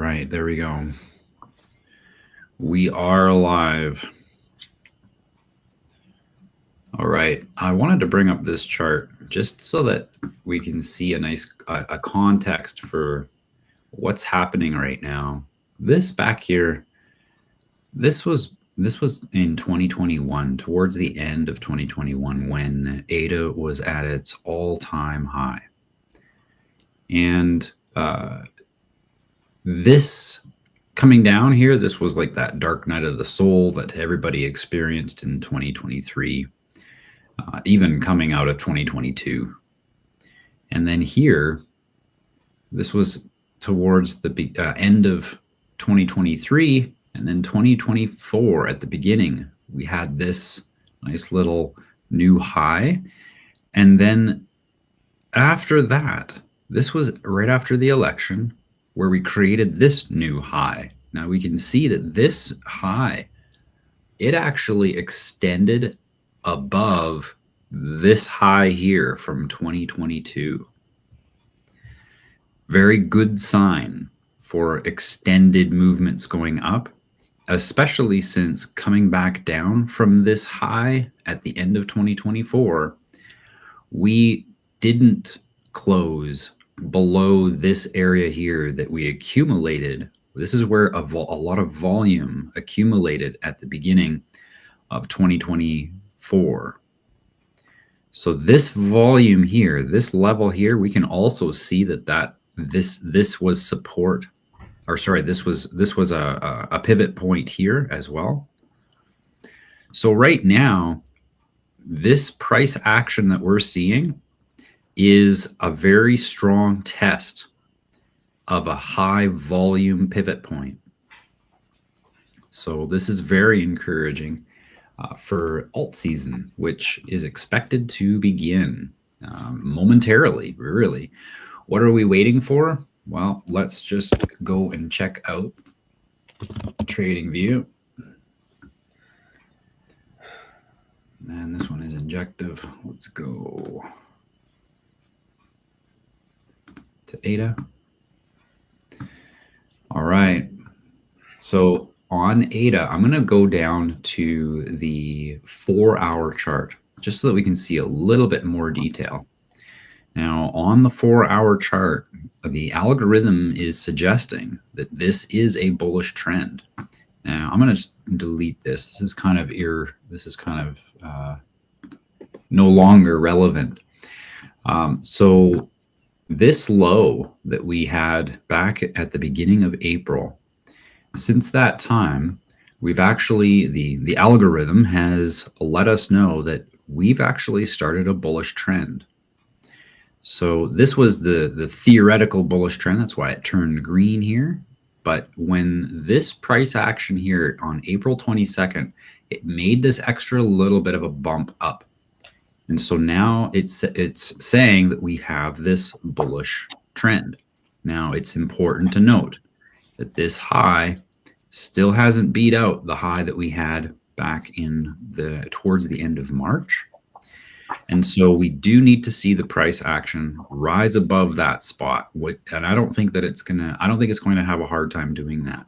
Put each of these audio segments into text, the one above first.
right, there we go. We are live. All right, I wanted to bring up this chart just so that we can see a nice a context for what's happening right now. This back here, this was in 2021, towards the end of 2021, when ADA was at its all-time high, and this coming down here, this was like that dark night of the soul that everybody experienced in 2023, even coming out of 2022. And then here, this was towards the end of 2023, and then 2024 at the beginning, we had this nice little new high. And then after that, this was right after the election, where we created this new high. Now we can see that this high, it actually extended above this high here from 2022. Very good sign for extended movements going up, especially since coming back down from this high at the end of 2024, we didn't close below this area here that we accumulated. This is where a lot of volume accumulated at the beginning of 2024. So this volume here, this level here, we can also see that this was support, or sorry, this was a pivot point here as well. So right now, this price action that we're seeing is a very strong test of a high volume pivot point. So this is very encouraging for alt season, which is expected to begin momentarily, really. What are we waiting for? Well, let's just go and check out TradingView. And this one is injective. Let's go to ADA. All right. So on ADA, I'm going to go down to the 4-hour chart just so that we can see a little bit more detail. Now, on the 4-hour chart, the algorithm is suggesting that this is a bullish trend. Now, I'm going to delete this. This is kind of no longer relevant. So this low that we had back at the beginning of April, since that time, we've actually, the algorithm has let us know that we've actually started a bullish trend. So this was the theoretical bullish trend. That's why it turned green here. But when this price action here on April 22nd, it made this extra little bit of a bump up. And so now it's saying that we have this bullish trend. Now it's important to note that this high still hasn't beat out the high that we had back in towards the end of March. And so we do need to see the price action rise above that spot. And I don't think that it's going to have a hard time doing that.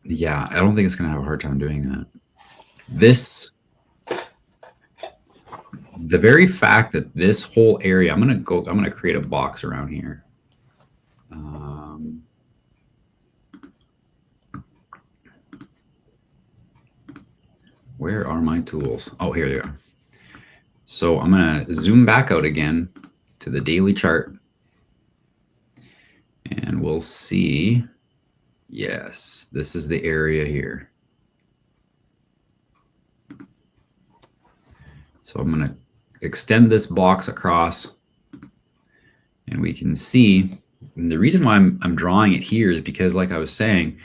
Yeah, I don't think it's going to have a hard time doing that. The very fact that this whole area, I'm going to create a box around here. Where are my tools? Oh, here they are. So I'm going to zoom back out again to the daily chart. And we'll see, yes, this is the area here. So I'm going to extend this box across, and we can see, and the reason why I'm drawing it here is because, like I was saying,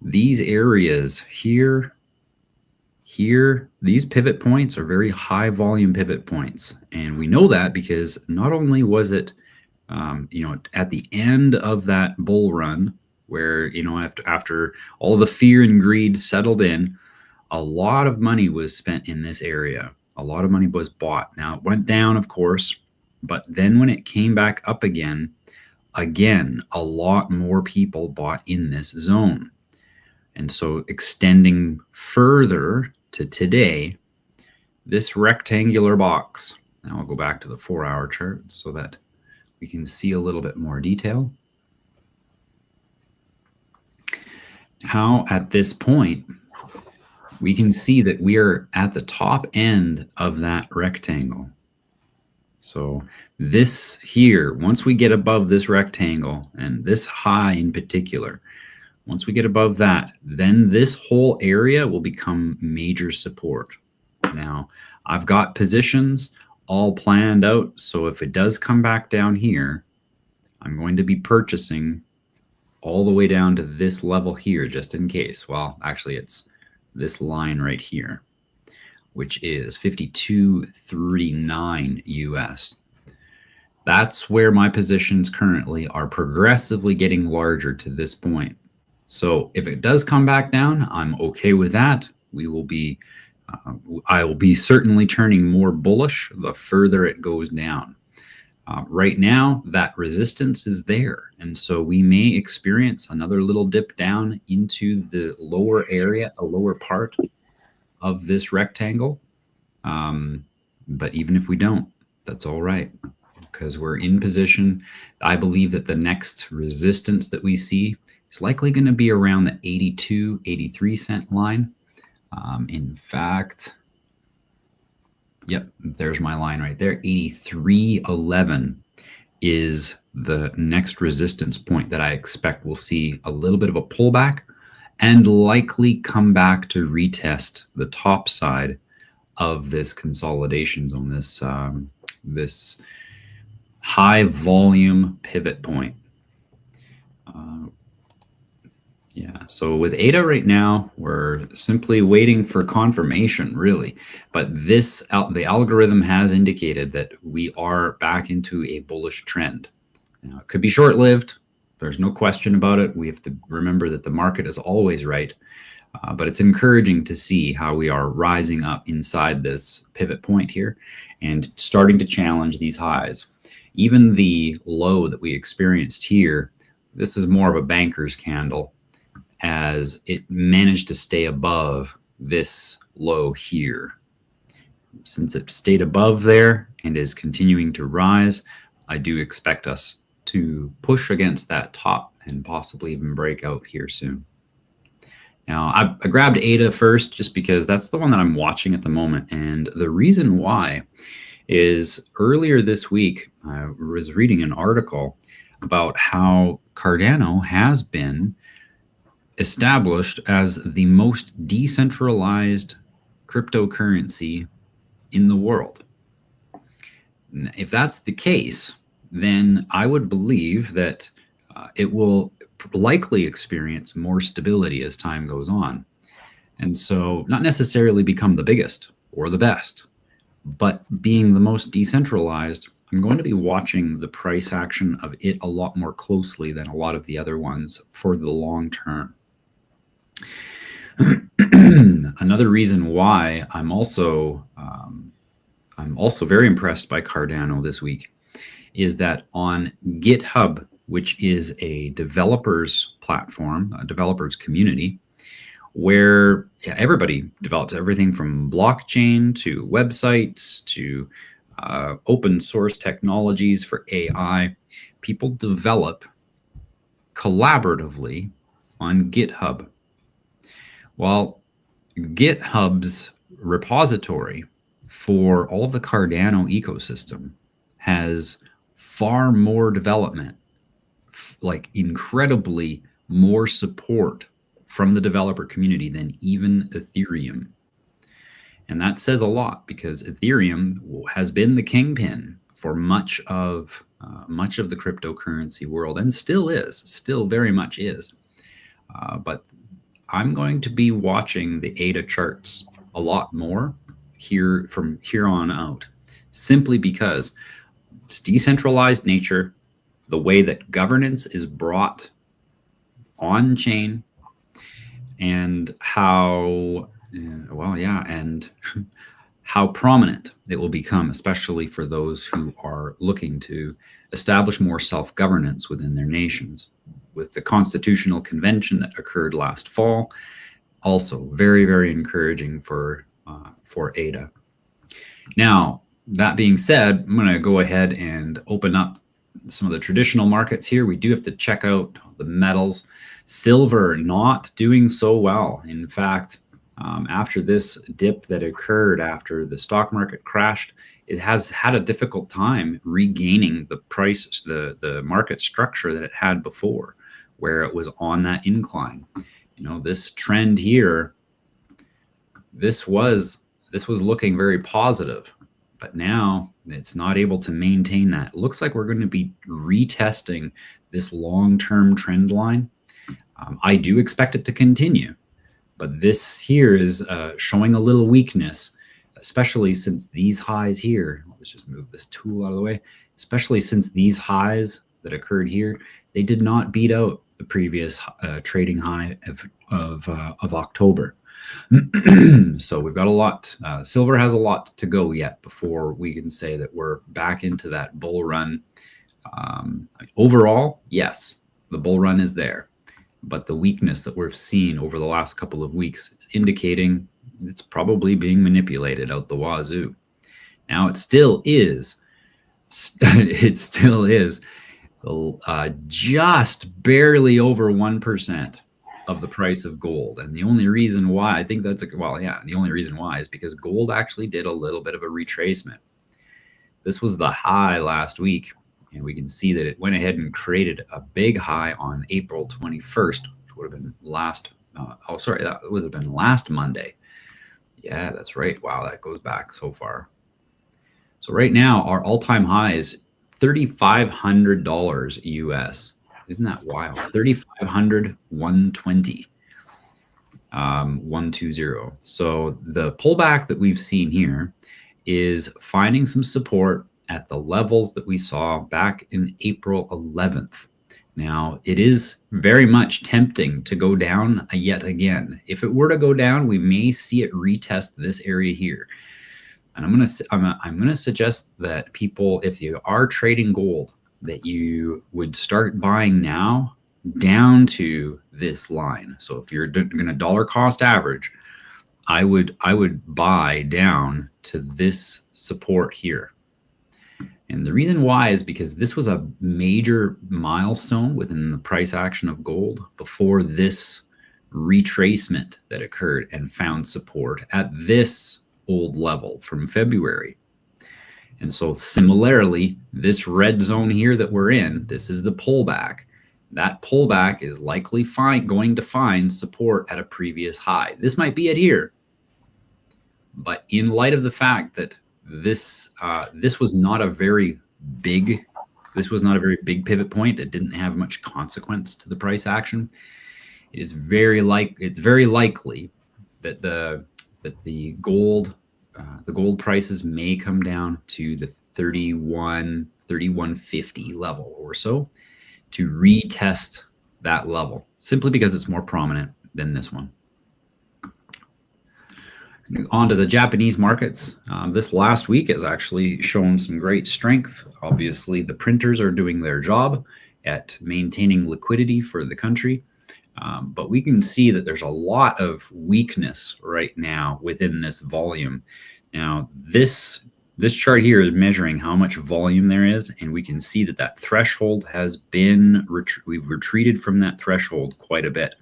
these areas here, these pivot points are very high volume pivot points. And we know that because not only was it, at the end of that bull run where, after all the fear and greed settled in, a lot of money was spent in this area. A lot of money was bought. Now it went down, of course, but then when it came back up again, again, a lot more people bought in this zone. And so extending further to today, this rectangular box, and I'll go back to the 4-hour chart so that we can see a little bit more detail. How at this point, we can see that we are at the top end of that rectangle. So this here, once we get above this rectangle, and this high in particular, once we get above that, then this whole area will become major support. Now, I've got positions all planned out, so if it does come back down here, I'm going to be purchasing all the way down to this level here, just in case. Well, actually, it's this line right here, which is 52.39 US. That's where my positions currently are progressively getting larger to this point. So if it does come back down, I'm okay with that. We will be, I will be certainly turning more bullish the further it goes down. Right now, that resistance is there. And so we may experience another little dip down into the lower area, a lower part of this rectangle. But even if we don't, that's all right, because we're in position. I believe that the next resistance that we see is likely going to be around the 82, 83 cent line. In fact, yep, there's my line right there. 83.11 is the next resistance point that I expect we'll see a little bit of a pullback and likely come back to retest the top side of this consolidation zone, this high volume pivot point. Yeah, so with ADA right now, we're simply waiting for confirmation, really. But the algorithm has indicated that we are back into a bullish trend. Now, it could be short-lived. There's no question about it. We have to remember that the market is always right. But it's encouraging to see how we are rising up inside this pivot point here and starting to challenge these highs. Even the low that we experienced here, this is more of a banker's candle, as it managed to stay above this low here. Since it stayed above there and is continuing to rise, I do expect us to push against that top and possibly even break out here soon. Now, I grabbed ADA first just because that's the one that I'm watching at the moment. And the reason why is earlier this week, I was reading an article about how Cardano has been established as the most decentralized cryptocurrency in the world. If that's the case, then I would believe that it will likely experience more stability as time goes on. And so not necessarily become the biggest or the best, but being the most decentralized, I'm going to be watching the price action of it a lot more closely than a lot of the other ones for the long term. Another reason why I'm also very impressed by Cardano this week is that on GitHub, which is a developers platform, a developers community, where everybody develops everything from blockchain to websites to open source technologies for AI. People develop collaboratively on GitHub. Well, GitHub's repository for all of the Cardano ecosystem has far more development, like incredibly more support from the developer community than even Ethereum. And that says a lot because Ethereum has been the kingpin for much of the cryptocurrency world, and still very much is. But I'm going to be watching the ADA charts a lot more here from here on out, simply because it's decentralized nature, the way that governance is brought on chain, and how how prominent it will become, especially for those who are looking to establish more self-governance within their nations. With the Constitutional Convention that occurred last fall, also very, very encouraging for ADA. Now, that being said, I'm going to go ahead and open up some of the traditional markets here. We do have to check out the metals. Silver not doing so well. In fact, after this dip that occurred after the stock market crashed, it has had a difficult time regaining the price, the market structure that it had before, where it was on that incline. You know, this trend here, this was looking very positive, but now it's not able to maintain that. It looks like we're going to be retesting this long-term trend line. I do expect it to continue, but this here is showing a little weakness, especially since these highs here, let's just move this tool out of the way, especially since these highs that occurred here, they did not beat out the previous trading high of October. So we've got a lot. Silver has a lot to go yet before we can say that we're back into that bull run. Overall, yes, the bull run is there, but the weakness that we've seen over the last couple of weeks is indicating it's probably being manipulated out the wazoo. Now it still is. It still is just barely over 1% of the price of gold. And the only reason why I think that's the only reason why is because gold actually did a little bit of a retracement. This was the high last week, and we can see that it went ahead and created a big high on April 21st, which would have been that would have been last Monday. Yeah, that's right. Wow, that goes back so far. So right now our all-time high is $3,500 US. Isn't that wild? 3,500, 120, 120. So the pullback that we've seen here is finding some support at the levels that we saw back in April 11th. Now, it is very much tempting to go down yet again. If it were to go down, we may see it retest this area here. And I'm going to suggest that people, if you are trading gold, that you would start buying now down to this line. So if you're going to dollar cost average, I would buy down to this support here. And the reason why is because this was a major milestone within the price action of gold before this retracement that occurred and found support at this old level from February. And so similarly, this red zone here that we're in, this is the pullback. That pullback is likely going to find support at a previous high. This might be it here. But in light of the fact that this was not a very big pivot point, it didn't have much consequence to the price action. It's very likely that the gold prices may come down to the 3150 level or so to retest that level, simply because it's more prominent than this one. On to the Japanese markets. This last week has actually shown some great strength. Obviously, the printers are doing their job at maintaining liquidity for the country. But we can see that there's a lot of weakness right now within this volume. Now, this chart here is measuring how much volume there is, and we can see that threshold has been, we've retreated from that threshold quite a bit.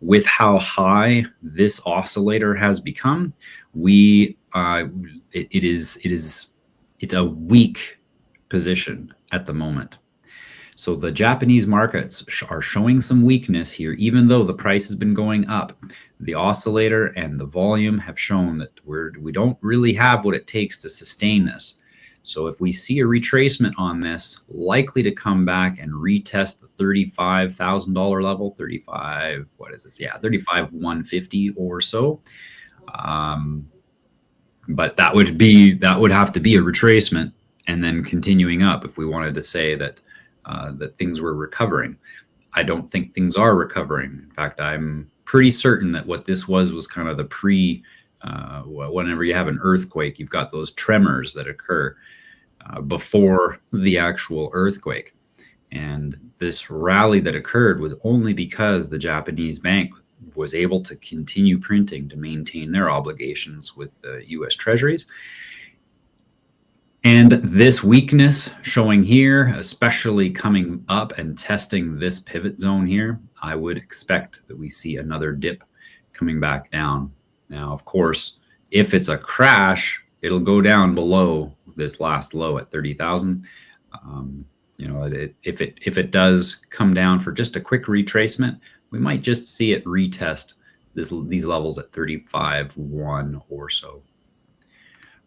With how high this oscillator has become, it's a weak position at the moment. So the Japanese markets are showing some weakness here, even though the price has been going up. The oscillator and the volume have shown that we don't really have what it takes to sustain this. So if we see a retracement on this, likely to come back and retest the $35,000 level, 35,150 or so. But that would have to be a retracement and then continuing up if we wanted to say that things were recovering. I don't think things are recovering. In fact, I'm pretty certain that what this was kind of the whenever you have an earthquake, you've got those tremors that occur before the actual earthquake. And this rally that occurred was only because the Japanese bank was able to continue printing to maintain their obligations with the US Treasuries. And this weakness showing here, especially coming up and testing this pivot zone here, I would expect that we see another dip coming back down. Now, of course, if it's a crash, it'll go down below this last low at 30,000. If it does come down for just a quick retracement, we might just see it retest these levels at 35.1 or so.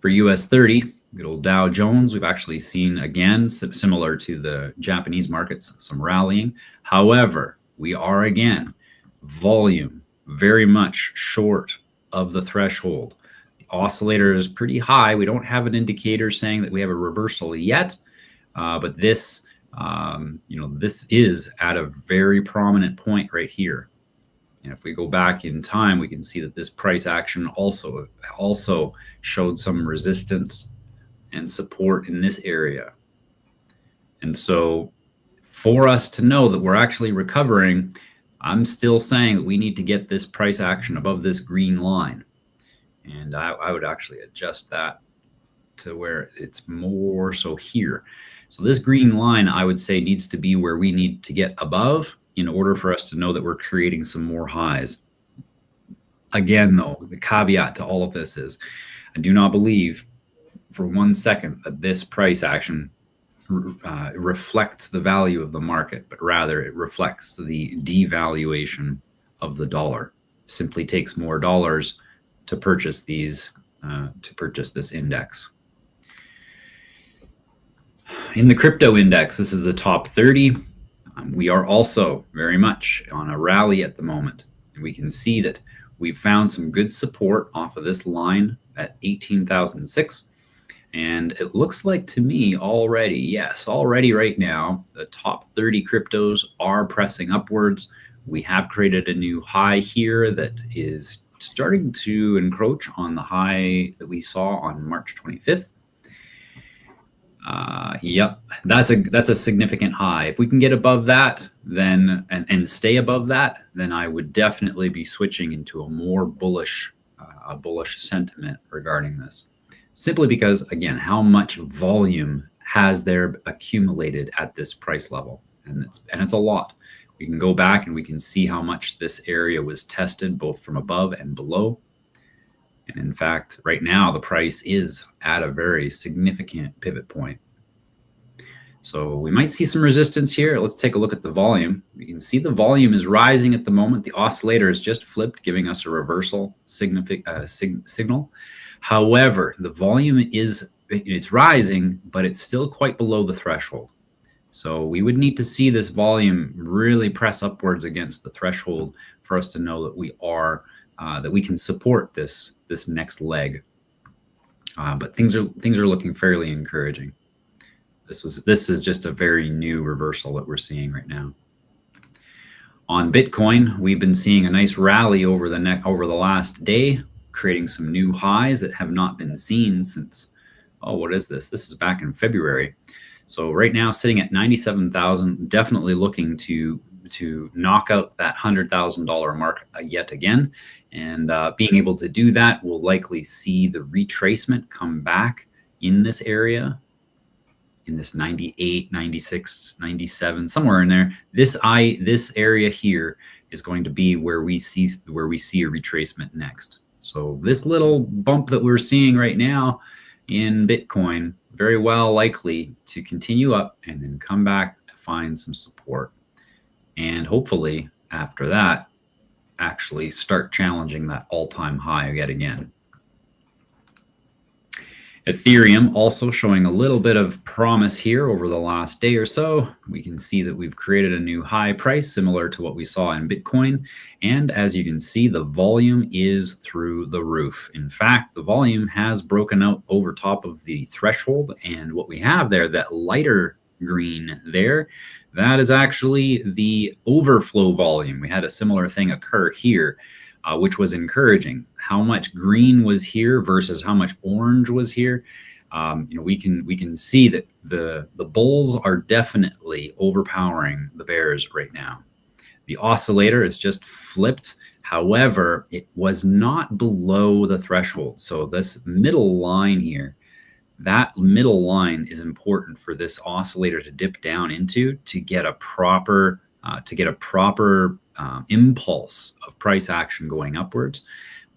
For US 30, good old Dow Jones, we've actually seen, again, similar to the Japanese markets, some rallying. However, we are, again, volume very much short of the threshold. The oscillator is pretty high. We don't have an indicator saying that we have a reversal yet, but this, this is at a very prominent point right here. And if we go back in time, we can see that this price action also showed some resistance and support in this area. And so for us to know that we're actually recovering, I'm still saying that we need to get this price action above this green line. And I would actually adjust that to where it's more so here. So this green line, I would say, needs to be where we need to get above in order for us to know that we're creating some more highs. Again, though, the caveat to all of this is I do not believe for 1 second that this price action reflects the value of the market, but rather it reflects the devaluation of the dollar. It simply takes more dollars to purchase these, to purchase this index. In the crypto index, this is the top 30. We are also very much on a rally at the moment. And we can see that we've found some good support off of this line at 18,006. And it looks like to me already right now, the top 30 cryptos are pressing upwards. We have created a new high here that is starting to encroach on the high that we saw on March 25th. Yep, that's a significant high. If we can get above that, then and stay above that, then I would definitely be switching into a more bullish sentiment regarding this. Simply because, again, how much volume has there accumulated at this price level, and it's a lot. We can go back and we can see how much this area was tested both from above and below. And in fact, right now, the price is at a very significant pivot point. So we might see some resistance here. Let's take a look at the volume. We can see the volume is rising at the moment. The oscillator is just flipped, giving us a reversal signal. However, the volume it's rising, but it's still quite below the threshold. So we would need to see this volume really press upwards against the threshold for us to know that that we can support this next leg. But things are looking fairly encouraging. This is just a very new reversal that we're seeing right now. On Bitcoin, we've been seeing a nice rally over the last day, creating some new highs that have not been seen since, what is this? This is back in February. So right now, sitting at 97,000, definitely looking to knock out that $100,000 mark yet again. And being able to do that, we'll likely see the retracement come back in this area, in this 98, 96, 97, somewhere in there. This area here is going to be where we see a retracement next. So this little bump that we're seeing right now in Bitcoin, very well likely to continue up and then come back to find some support. And hopefully after that, actually start challenging that all-time high yet again. Ethereum also showing a little bit of promise here over the last day or so. We can see that we've created a new high price similar to what we saw in Bitcoin. And as you can see, the volume is through the roof. In fact, the volume has broken out over top of the threshold. And what we have there, that lighter green there, that is actually the overflow volume. We had a similar thing occur here. which was encouraging. How much green was here versus how much orange was here. We can see that the bulls are definitely overpowering the bears right now. The oscillator is just flipped. However, it was not below the threshold. So this middle line here, that middle line is important for this oscillator to dip down into to get a proper impulse of price action going upwards.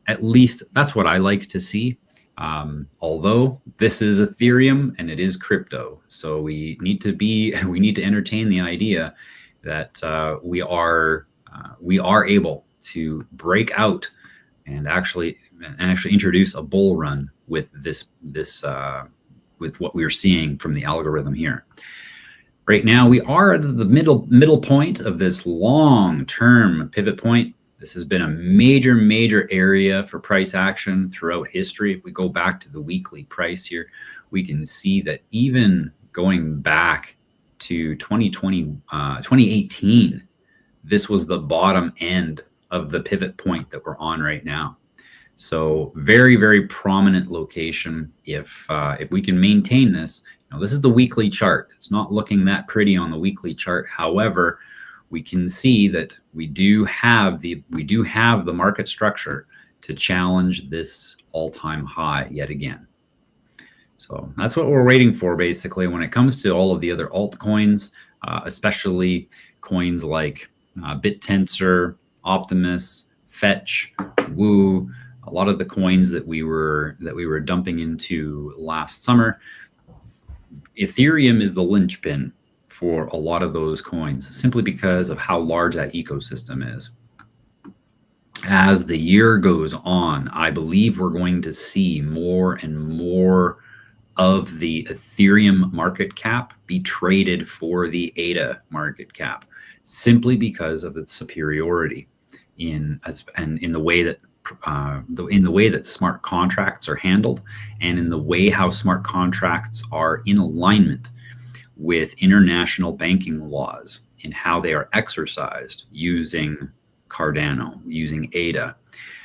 At least that's what I like to see. Although this is Ethereum and it is crypto, so we need to entertain the idea that we are able to break out and actually introduce a bull run with with what we are seeing from the algorithm here. Right now, we are at the middle point of this long-term pivot point. This has been a major area for price action throughout history. If we go back to the weekly price here, we can see that even going back to 2018, this was the bottom end of the pivot point that we're on right now. So very prominent location. If we can maintain this, this is the weekly chart. It's not looking that pretty on the weekly chart. However, we can see that we do have the market structure to challenge this all-time high yet again. So that's what we're waiting for, basically, when it comes to all of the other altcoins, especially coins like BitTensor, Optimus, Fetch, Woo. A lot of the coins that we were dumping into last summer. Ethereum is the linchpin for a lot of those coins, simply because of how large that ecosystem is. As the year goes on, I believe we're going to see more and more of the Ethereum market cap be traded for the ADA market cap, simply because of its superiority in the way that smart contracts are handled, and in the way how smart contracts are in alignment with international banking laws in how they are exercised using Cardano, using ADA.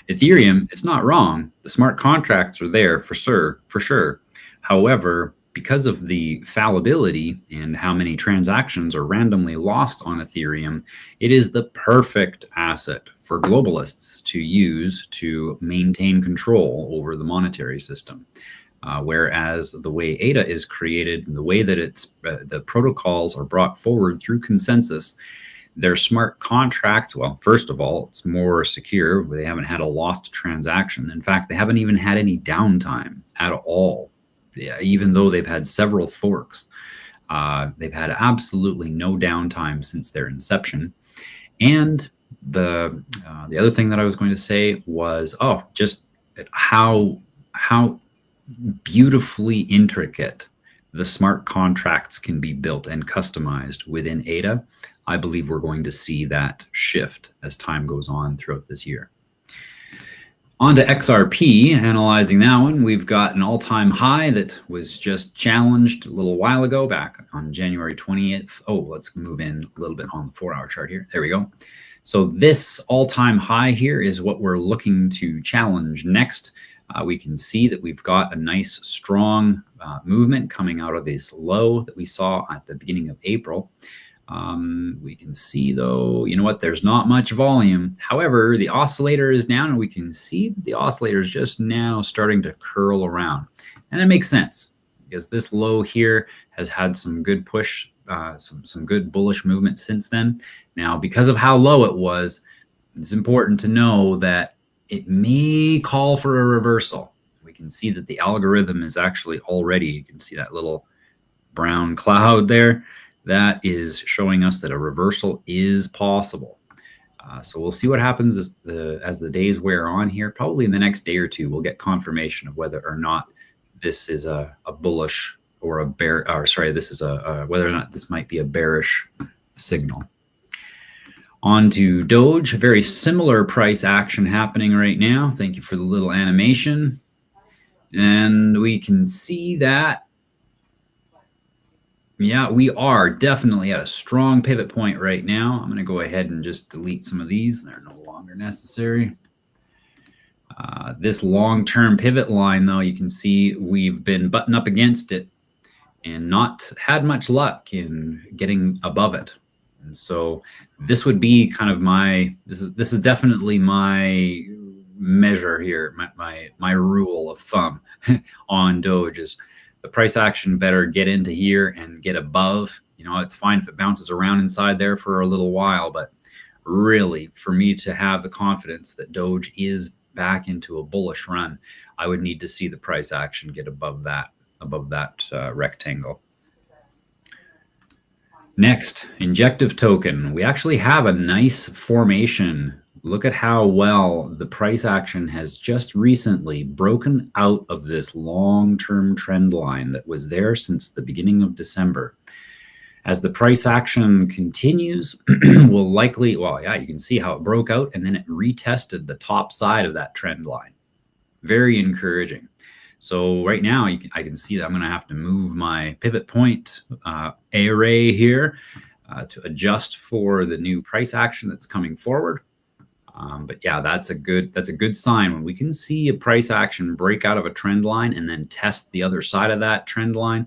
Ethereum, it's not wrong. The smart contracts are there for sure. However, because of the fallibility and how many transactions are randomly lost on Ethereum, it is the perfect asset for globalists to use to maintain control over the monetary system. Whereas the way ADA is created, and the way that the protocols are brought forward through consensus, their smart contracts, well, first of all, it's more secure. They haven't had a lost transaction. In fact, they haven't even had any downtime at all. Yeah, even though they've had several forks, they've had absolutely no downtime since their inception. And the other thing that I was going to say was, just how beautifully intricate the smart contracts can be built and customized within ADA. I believe we're going to see that shift as time goes on throughout this year. On to XRP, analyzing that one, we've got an all-time high that was just challenged a little while ago, back on January 20th. Oh, let's move in a little bit on the 4-hour chart here. There we go. So this all-time high here is what we're looking to challenge next. We can see that we've got a nice, strong movement coming out of this low that we saw at the beginning of April. We can see, though, there's not much volume. However, the oscillator is down, and we can see the oscillator is just now starting to curl around. And it makes sense, because this low here has had some good push, some good bullish movement since then. Now, because of how low it was, it's important to know that it may call for a reversal. We can see that the algorithm is actually already, you can see that little brown cloud there. That is showing us that a reversal is possible. So we'll see what happens as the days wear on here. Probably in the next day or two, we'll get confirmation of whether or not this is a bullish or a bear, or sorry, this is whether or not this might be a bearish signal. On to Doge, very similar price action happening right now. Thank you for the little animation. And we can see that, yeah, we are definitely at a strong pivot point right now. I'm going to go ahead and just delete some of these. They're no longer necessary. This long-term pivot line, though, you can see we've been buttoned up against it and not had much luck in getting above it. And so this would be kind of this is definitely my measure here, my rule of thumb on Doge is the price action better get into here and get above. It's fine if it bounces around inside there for a little while, but really, for me to have the confidence that Doge is back into a bullish run, I would need to see the price action get above that rectangle. Next, injective token. We actually have a nice formation. Look at how well the price action has just recently broken out of this long-term trend line that was there since the beginning of December. As the price action continues, will likely, you can see how it broke out and then it retested the top side of that trend line. Very encouraging. So right now, I can see that I'm going to have to move my pivot point array here to adjust for the new price action that's coming forward. But yeah, that's a good sign when we can see a price action break out of a trend line and then test the other side of that trend line.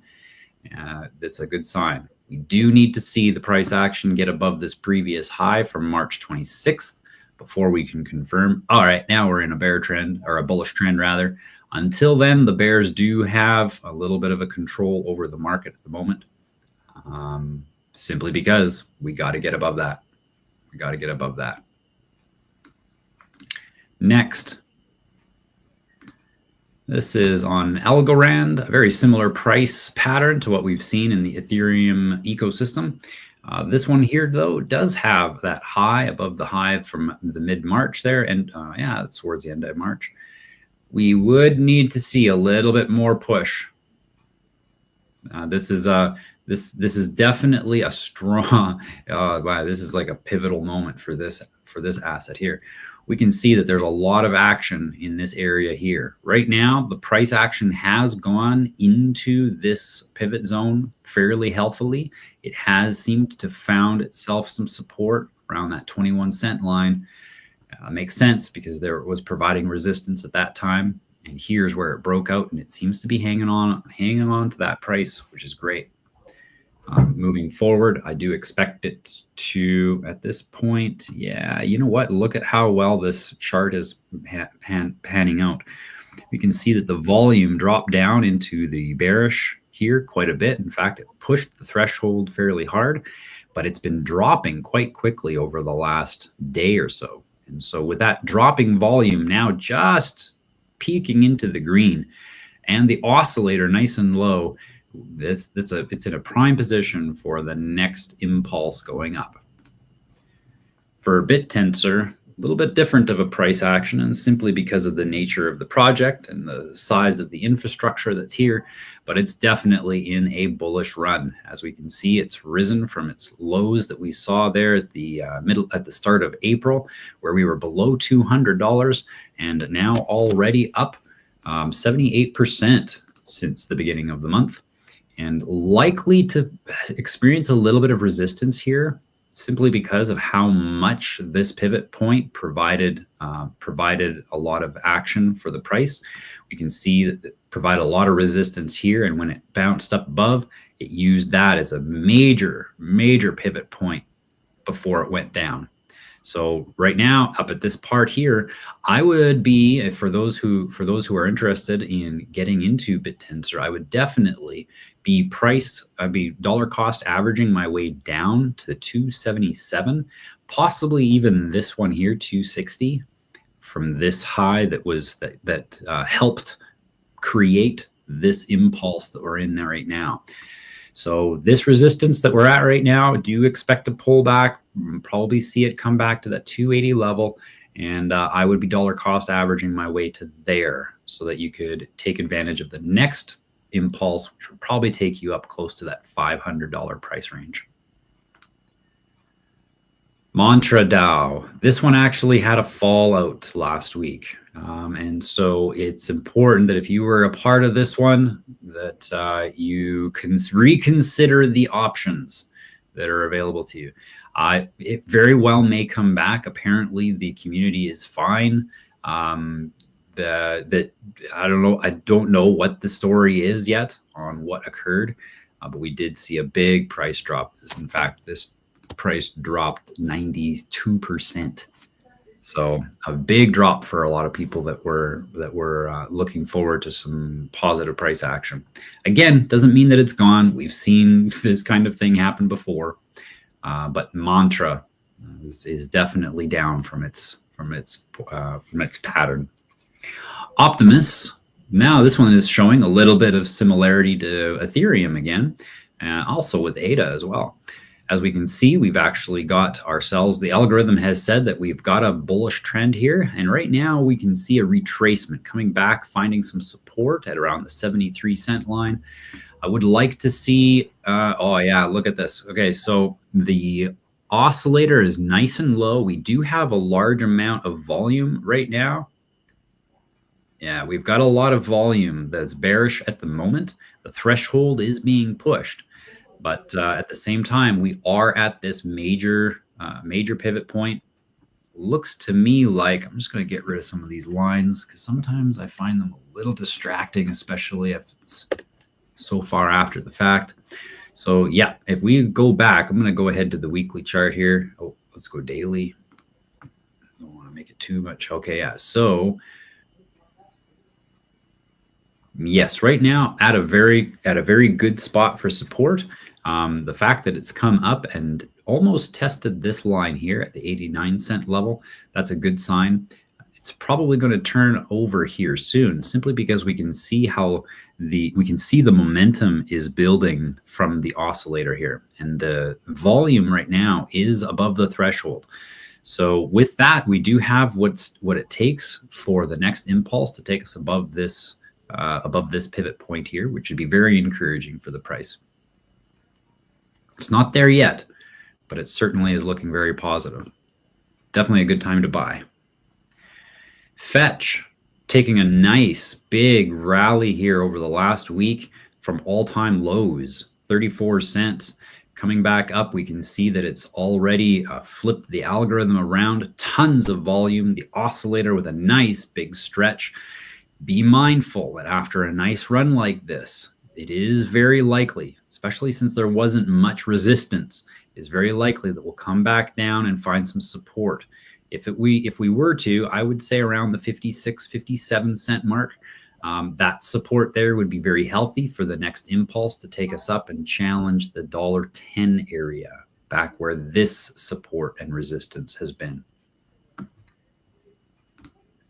That's a good sign. We do need to see the price action get above this previous high from March 26th before we can confirm. All right, now we're in a bear trend, or a bullish trend rather. Until then, the bears do have a little bit of a control over the market at the moment, simply because we got to get above that. We got to get above that. Next, this is on Algorand, a very similar price pattern to what we've seen in the Ethereum ecosystem. This one here, though, does have that high above the high from the mid-March there, and yeah, it's towards the end of March. We would need to see a little bit more push. This is definitely a strong. Wow, this is like a pivotal moment for this asset here. We can see that there's a lot of action in this area here. Right now, the price action has gone into this pivot zone fairly healthily. It has seemed to found itself some support around that 21-cent line. Makes sense because there was providing resistance at that time. And here's where it broke out, and it seems to be hanging on to that price, which is great. Moving forward, I do expect it to, at this point, yeah, you know what? Look at how well this chart is panning out. We can see that the volume dropped down into the bearish here quite a bit. In fact, it pushed the threshold fairly hard, but it's been dropping quite quickly over the last day or so. And so with that dropping volume now just peeking into the green and the oscillator nice and low, it's in a prime position for the next impulse going up. For BitTensor, a little bit different of a price action, and simply because of the nature of the project and the size of the infrastructure that's here, but it's definitely in a bullish run. As we can see, it's risen from its lows that we saw there at the start of April, where we were below $200, and now already up 78% since the beginning of the month, and likely to experience a little bit of resistance here, simply because of how much this pivot point provided a lot of action for the price. We can see that it provided a lot of resistance here, and when it bounced up above, it used that as a major pivot point before it went down. So right now, up at this part here, I would be, for those who are interested in getting into BitTensor, I would definitely be I'd be dollar cost averaging my way down to the 277, possibly even this one here, 260, from this high that helped create this impulse that we're in there right now. So this resistance that we're at right now, do expect to pull back, probably see it come back to that 280 level, and I would be dollar cost averaging my way to there so that you could take advantage of the next impulse, which would probably take you up close to that $500 price range. Mantra DAO. This one actually had a fallout last week. And so it's important that if you were a part of this one, that you can reconsider the options that are available to you. It very well may come back. Apparently the community is fine. that I don't know what the story is yet on what occurred, but we did see a big price drop. In fact, this price dropped 92%. So a big drop for a lot of people that were looking forward to some positive price action. Again, doesn't mean that it's gone. We've seen this kind of thing happen before, but Mantra is definitely down from its pattern. Optimus, now this one is showing a little bit of similarity to Ethereum again, also with ADA as well. As we can see, we've actually got ourselves, the algorithm has said that we've got a bullish trend here. And right now we can see a retracement coming back, finding some support at around the 73-cent line. I would like to see, oh yeah, look at this. Okay, so the oscillator is nice and low. We do have a large amount of volume right now. Yeah, we've got a lot of volume that's bearish at the moment. The threshold is being pushed. But at the same time, we are at this major pivot point. Looks to me like, I'm just going to get rid of some of these lines because sometimes I find them a little distracting, especially if it's so far after the fact. So yeah, if we go back, I'm going to go ahead to the weekly chart here. Oh, let's go daily. I don't want to make it too much. Okay, yeah. So yes, right now at a very good spot for support. The fact that it's come up and almost tested this line here at the 89-cent level, that's a good sign. It's probably going to turn over here soon, simply because we can see how the momentum is building from the oscillator here, and the volume right now is above the threshold. So with that, we do have what it takes for the next impulse to take us above this pivot point here, which would be very encouraging for the price. It's not there yet, but it certainly is looking very positive. Definitely a good time to buy. Fetch taking a nice big rally here over the last week from all-time lows, 34 cents. Coming back up, we can see that it's already flipped the algorithm around. Tons of volume, the oscillator with a nice big stretch. Be mindful that after a nice run like this, it is very likely, especially since there wasn't much resistance, it's very likely that we'll come back down and find some support. If we were to, I would say around the 56, 57 cent mark. That support there would be very healthy for the next impulse to take us up and challenge the $1.10 area, back where this support and resistance has been.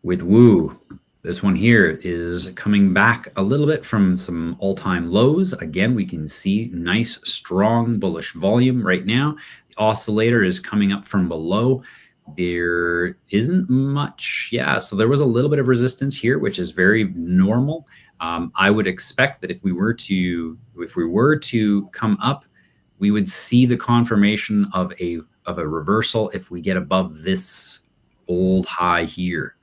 With Woo, this one here is coming back a little bit from some all-time lows. Again, we can see nice, strong, bullish volume right now. The oscillator is coming up from below. There isn't much. Yeah, so there was a little bit of resistance here, which is very normal. I would expect that if we were to come up, we would see the confirmation of a reversal if we get above this old high here.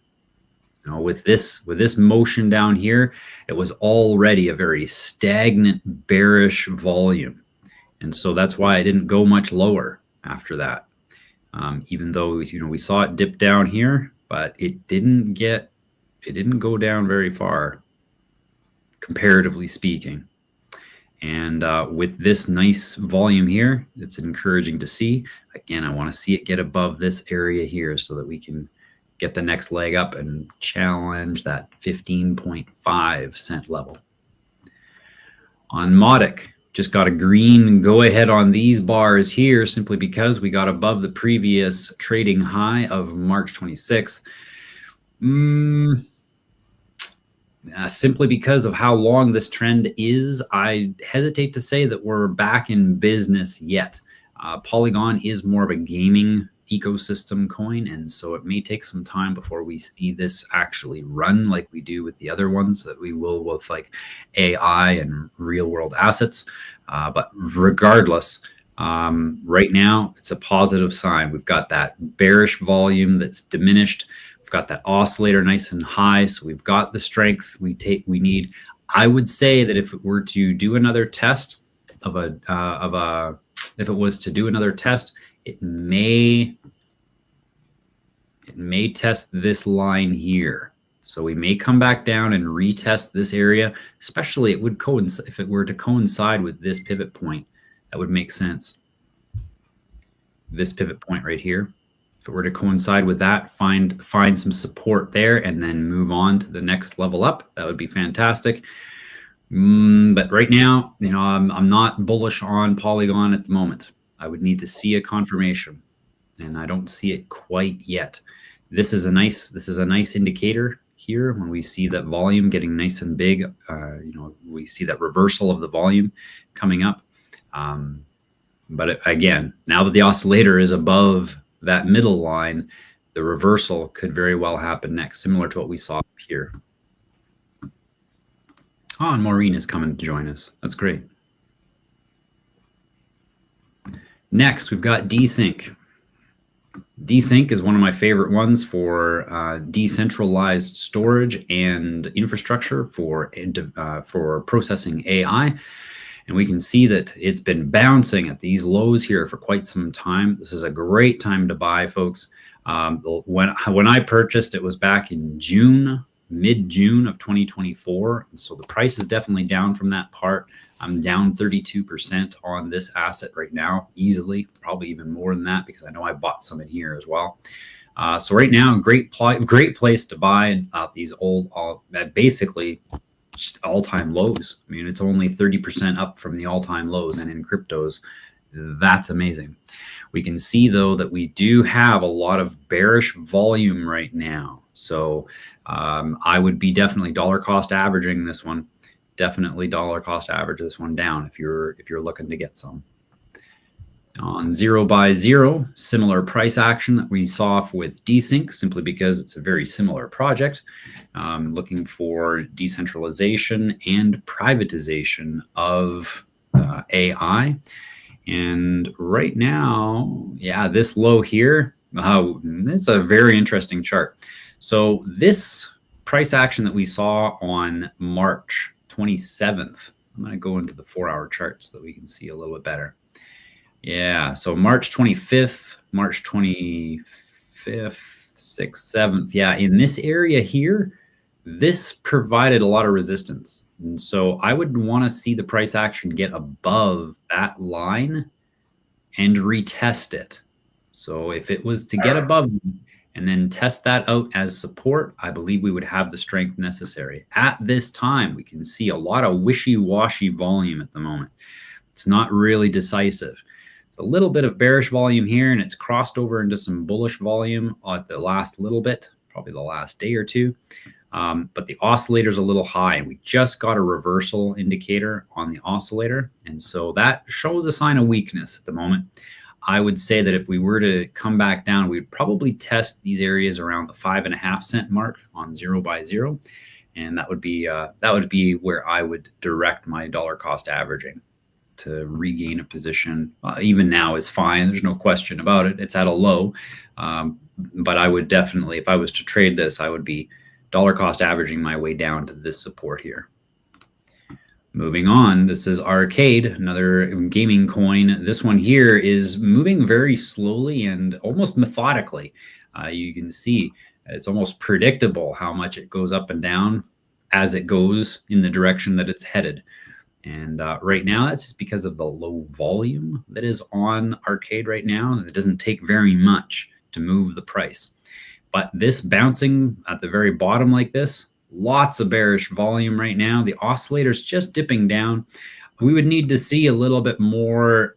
You know, with this motion down here, it was already a very stagnant, bearish volume. And so that's why I didn't go much lower after that. Even though, you know, we saw it dip down here, but it didn't go down very far, comparatively speaking. And with this nice volume here, it's encouraging to see. Again, I want to see it get above this area here so that we can get the next leg up and challenge that 15.5 cent level. On Modic, just got a green go ahead on these bars here simply because we got above the previous trading high of March 26th. Simply because of how long this trend is, I hesitate to say that we're back in business yet. Polygon is more of a gaming ecosystem coin, and so it may take some time before we see this actually run like we do with the other ones that we will with like AI and real world assets. But regardless, right now it's a positive sign. We've got that bearish volume that's diminished. We've got that oscillator nice and high, so we've got the strength we need. I would say that if it were to do another test if it was to do another test, it may test this line here. So we may come back down and retest this area, especially it would coincide if it were to coincide with this pivot point. That would make sense. This pivot point right here. If it were to coincide with that, find some support there and then move on to the next level up. That would be fantastic. But right now, you know, I'm not bullish on Polygon at the moment. I would need to see a confirmation, and I don't see it quite yet. This is a nice indicator here when we see that volume getting nice and big. You know, we see that reversal of the volume coming up. But again, now that the oscillator is above that middle line, the reversal could very well happen next, similar to what we saw here. Oh, and Maureen is coming to join us. That's great. Next, we've got DSync. DSync is one of my favorite ones for decentralized storage and infrastructure for processing AI. And we can see that it's been bouncing at these lows here for quite some time. This is a great time to buy, folks. When I purchased, it was back in June, mid-June of 2024. And so the price is definitely down from that part. I'm down 32% on this asset right now, easily, probably even more than that, because I know I bought some in here as well. So right now, great place to buy these old, basically just all-time lows. I mean, it's only 30% up from the all-time lows, and in cryptos, that's amazing. We can see, though, that we do have a lot of bearish volume right now. So I would be definitely dollar cost averaging this one. Definitely dollar cost average this one down if you're looking to get some. On 0 by 0, similar price action that we saw with DSync, simply because it's a very similar project. Looking for decentralization and privatization of AI. And right now, yeah, this low here, it's a very interesting chart. So this price action that we saw on March 27th, I'm going to go into the 4-hour chart so that we can see a little bit better. Yeah, so March 25th, March 25th, 6th, 7th. Yeah, in this area here, this provided a lot of resistance. And so I would want to see the price action get above that line and retest it. So if it was to get above and then test that out as support, I believe we would have the strength necessary. At this time, we can see a lot of wishy-washy volume at the moment. It's not really decisive. It's a little bit of bearish volume here, and it's crossed over into some bullish volume at the last little bit, probably the last day or two. But the oscillator's a little high, and we just got a reversal indicator on the oscillator. And so that shows a sign of weakness at the moment. I would say that if we were to come back down, we'd probably test these areas around the 5.5 cent mark on 0 by 0. And that would be where I would direct my dollar cost averaging to regain a position. Even now is fine. There's no question about it. It's at a low. But I would definitely, if I was to trade this, I would be dollar cost averaging my way down to this support here. Moving on, this is Arcade, another gaming coin. This one here is moving very slowly and almost methodically. You can see it's almost predictable how much it goes up and down as it goes in the direction that it's headed. And right now, that's just because of the low volume that is on Arcade right now. It doesn't take very much to move the price. But this bouncing at the very bottom like this, lots of bearish volume right now. The oscillator's just dipping down. We would need to see a little bit more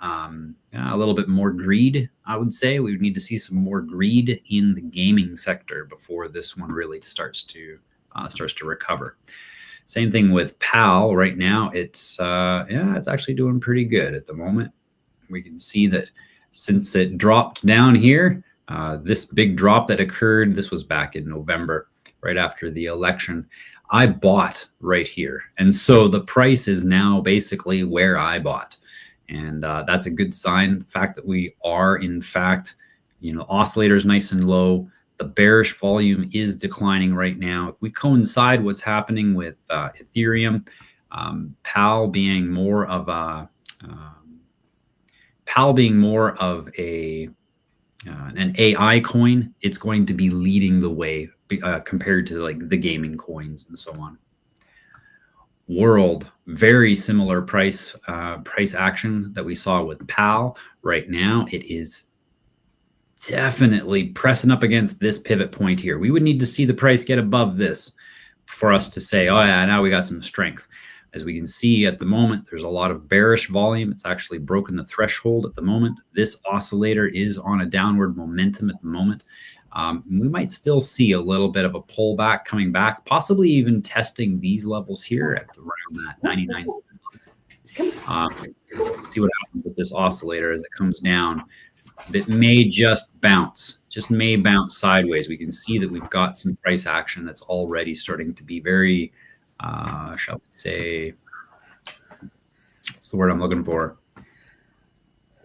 greed, I would say. We would need to see some more greed in the gaming sector before this one really starts to recover. Same thing with PAL right now. It's actually doing pretty good at the moment. We can see that since it dropped down here, this big drop that occurred, this was back in November, right after the election, I bought right here. And so the price is now basically where I bought. And that's a good sign. The fact that we are, in fact, oscillators nice and low. The bearish volume is declining right now. If we coincide what's happening with Ethereum, PAL being more of an AI coin, it's going to be leading the way compared to like the gaming coins and so on. World, very similar price action that we saw with PAL. Right now, it is definitely pressing up against this pivot point here. We would need to see the price get above this for us to say, oh yeah, now we got some strength. As we can see at the moment, there's a lot of bearish volume. It's actually broken the threshold at the moment. This oscillator is on a downward momentum at the moment. We might still see a little bit of a pullback coming back, possibly even testing these levels here at around that 99. See what happens with this oscillator as it comes down. It may just bounce sideways. We can see that we've got some price action that's already starting to be very, shall we say, what's the word I'm looking for?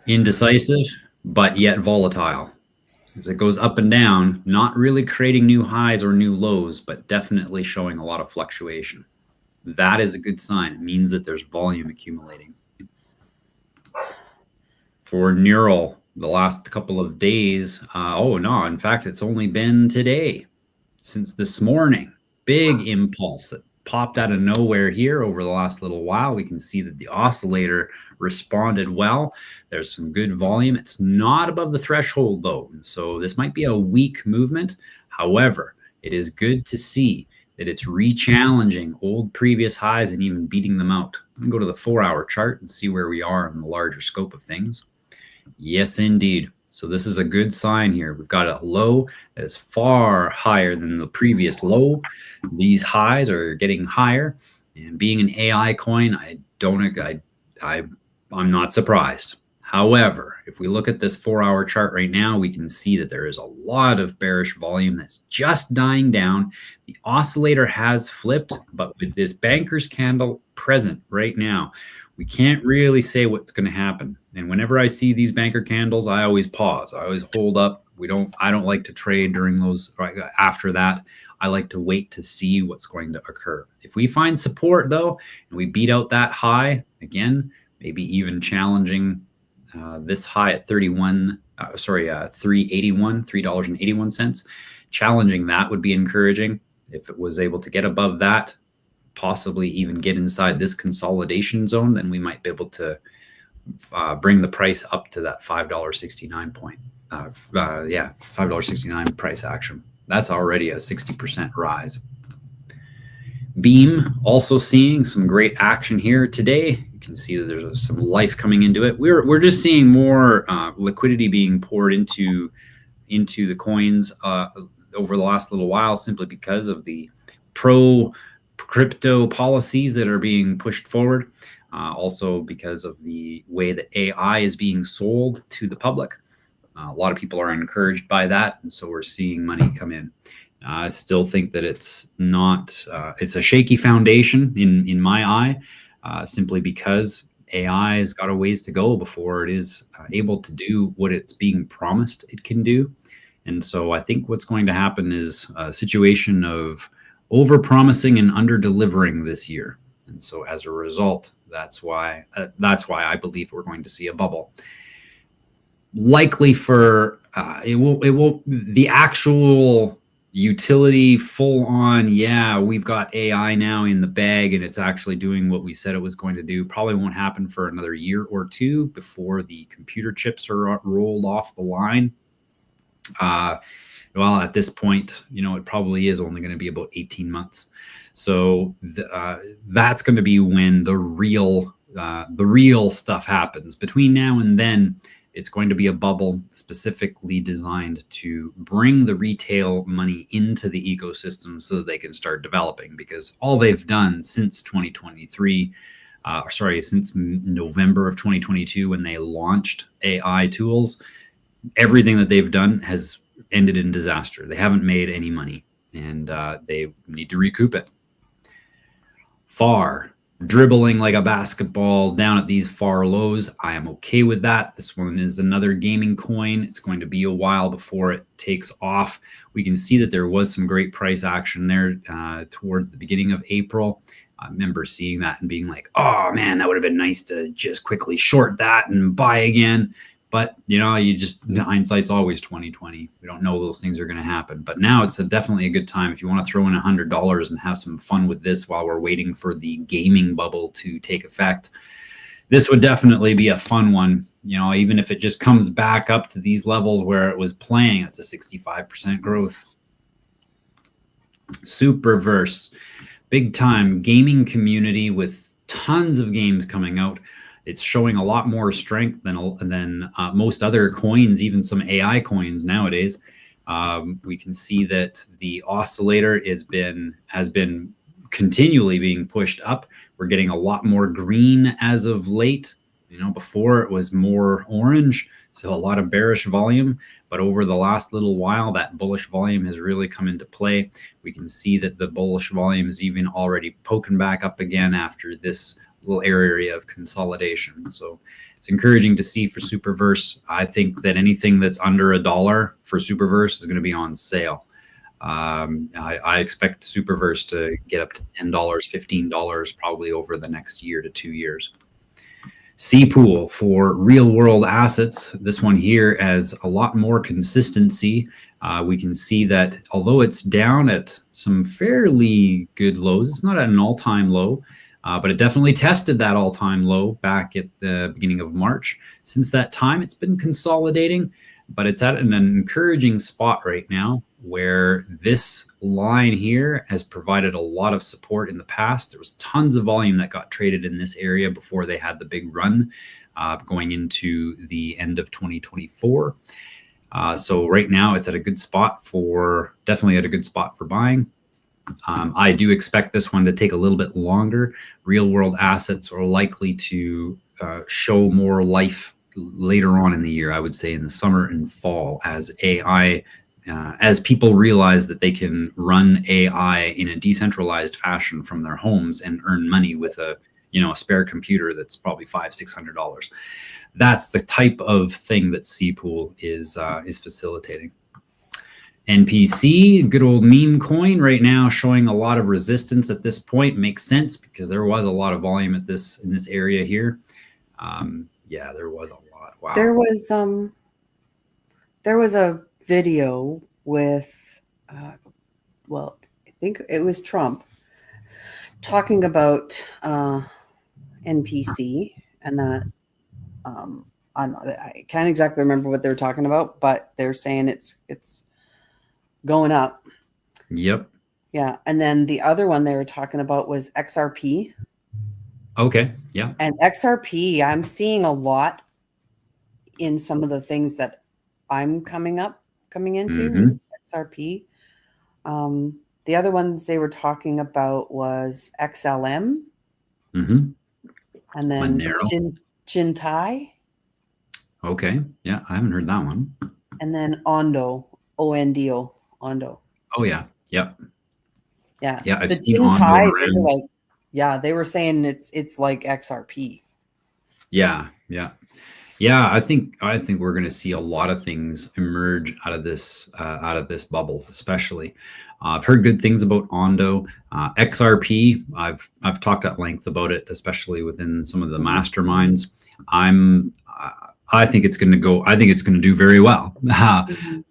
Indecisive, but yet volatile. As it goes up and down, not really creating new highs or new lows, but definitely showing a lot of fluctuation. That is a good sign. It means that there's volume accumulating. For Neural, the last couple of days, in fact, it's only been today, since this morning. Big impulse that popped out of nowhere here over the last little while. We can see that the oscillator responded well. There's some good volume. It's not above the threshold though, so this might be a weak movement. However, it is good to see that it's re-challenging old previous highs and even beating them out. I'm gonna go to the 4-hour chart and see where we are in the larger scope of things. Yes, indeed. So this is a good sign here. We've got a low that is far higher than the previous low. These highs are getting higher, and being an AI coin, I'm not surprised. However, if we look at this 4-hour chart right now, we can see that there is a lot of bearish volume that's just dying down. The oscillator has flipped, but with this banker's candle present right now, we can't really say what's going to happen. And whenever I see these banker candles, I always pause. I always hold up. I don't like to trade during those. Right after that, I like to wait to see what's going to occur. If we find support though, and we beat out that high again, maybe even challenging this high at $3.81, challenging that would be encouraging. If it was able to get above that, possibly even get inside this consolidation zone, then we might be able to bring the price up to that $5.69 point. $5.69 price action. That's already a 60% rise. Beam also seeing some great action here today. You can see that there's some life coming into it. We're just seeing more liquidity being poured into the coins over the last little while, simply because of the pro crypto policies that are being pushed forward. Also because of the way that AI is being sold to the public. A lot of people are encouraged by that, and so we're seeing money come in. I still think that it's not, it's a shaky foundation in my eye, simply because AI has got a ways to go before it is able to do what it's being promised it can do. And so I think what's going to happen is a situation of over-promising and under-delivering this year. And so as a result, that's why I believe we're going to see a bubble. Likely for the actual utility full on, we've got AI now in the bag and it's actually doing what we said it was going to do, probably won't happen for another year or two before the computer chips are rolled off the line. Well, at this point, it probably is only going to be about 18 months. So that's going to be when the real stuff happens. Between now and then, it's going to be a bubble specifically designed to bring the retail money into the ecosystem so that they can start developing, because all they've done since 2023, since November of 2022, when they launched AI tools, everything that they've done has ended in disaster. They haven't made any money, and they need to recoup it. FAR, dribbling like a basketball down at these far lows. I am okay with that. This one is another gaming coin. It's going to be a while before it takes off. We can see that there was some great price action there towards the beginning of April. I remember seeing that and being like, oh man, that would have been nice to just quickly short that and buy again. But you just, hindsight's always 2020. We don't know those things are going to happen. But now it's definitely a good time if you want to throw in $100 and have some fun with this while we're waiting for the gaming bubble to take effect. This would definitely be a fun one. Even if it just comes back up to these levels where it was playing, it's a 65% growth. Superverse, big time gaming community with tons of games coming out. It's showing a lot more strength than most other coins, even some AI coins nowadays. We can see that the oscillator has been continually being pushed up. We're getting a lot more green as of late. Before it was more orange, so a lot of bearish volume. But over the last little while, that bullish volume has really come into play. We can see that the bullish volume is even already poking back up again after this little area of consolidation. So it's encouraging to see for Superverse. I think that anything that's under $1 for Superverse is going to be on sale. I expect Superverse to get up to $10, $15 probably over the next year to 2 years. C-Pool for real world assets. This one here has a lot more consistency. We can see that although it's down at some fairly good lows, it's not at an all-time low. But it definitely tested that all-time low back at the beginning of March. Since that time, it's been consolidating, but it's at an encouraging spot right now where this line here has provided a lot of support in the past. There was tons of volume that got traded in this area before they had the big run going into the end of 2024. So right now it's at a good spot definitely at a good spot for buying. I do expect this one to take a little bit longer. Real world assets are likely to show more life later on in the year, I would say in the summer and fall, as AI, as people realize that they can run AI in a decentralized fashion from their homes and earn money with a spare computer that's probably $500-600. That's the type of thing that C-Pool is facilitating. NPC, good old meme coin, right now showing a lot of resistance at this point. Makes sense because there was a lot of volume in this area here. Yeah, there was a lot. Wow. There was a video with, well, I think it was Trump talking about NPC and that. I can't exactly remember what they were talking about, but they're saying it's going up. Yep. Yeah. And then the other one they were talking about was XRP. Okay. Yeah. And XRP, I'm seeing a lot in some of the things that I'm coming into is XRP. The other ones they were talking about was XLM. Mm-hmm. And then Chintai. Okay. Yeah. I haven't heard that one. And then Ondo. Ondo. Ondo. Oh yeah. Yep. Yeah. Yeah. I've the seen Ondo. They were saying it's like XRP. Yeah. Yeah. Yeah. I think we're going to see a lot of things emerge out of this bubble, especially. I've heard good things about Ondo, XRP. I've talked at length about it, especially within some of the masterminds. I think it's going to go. I think it's going to do very well.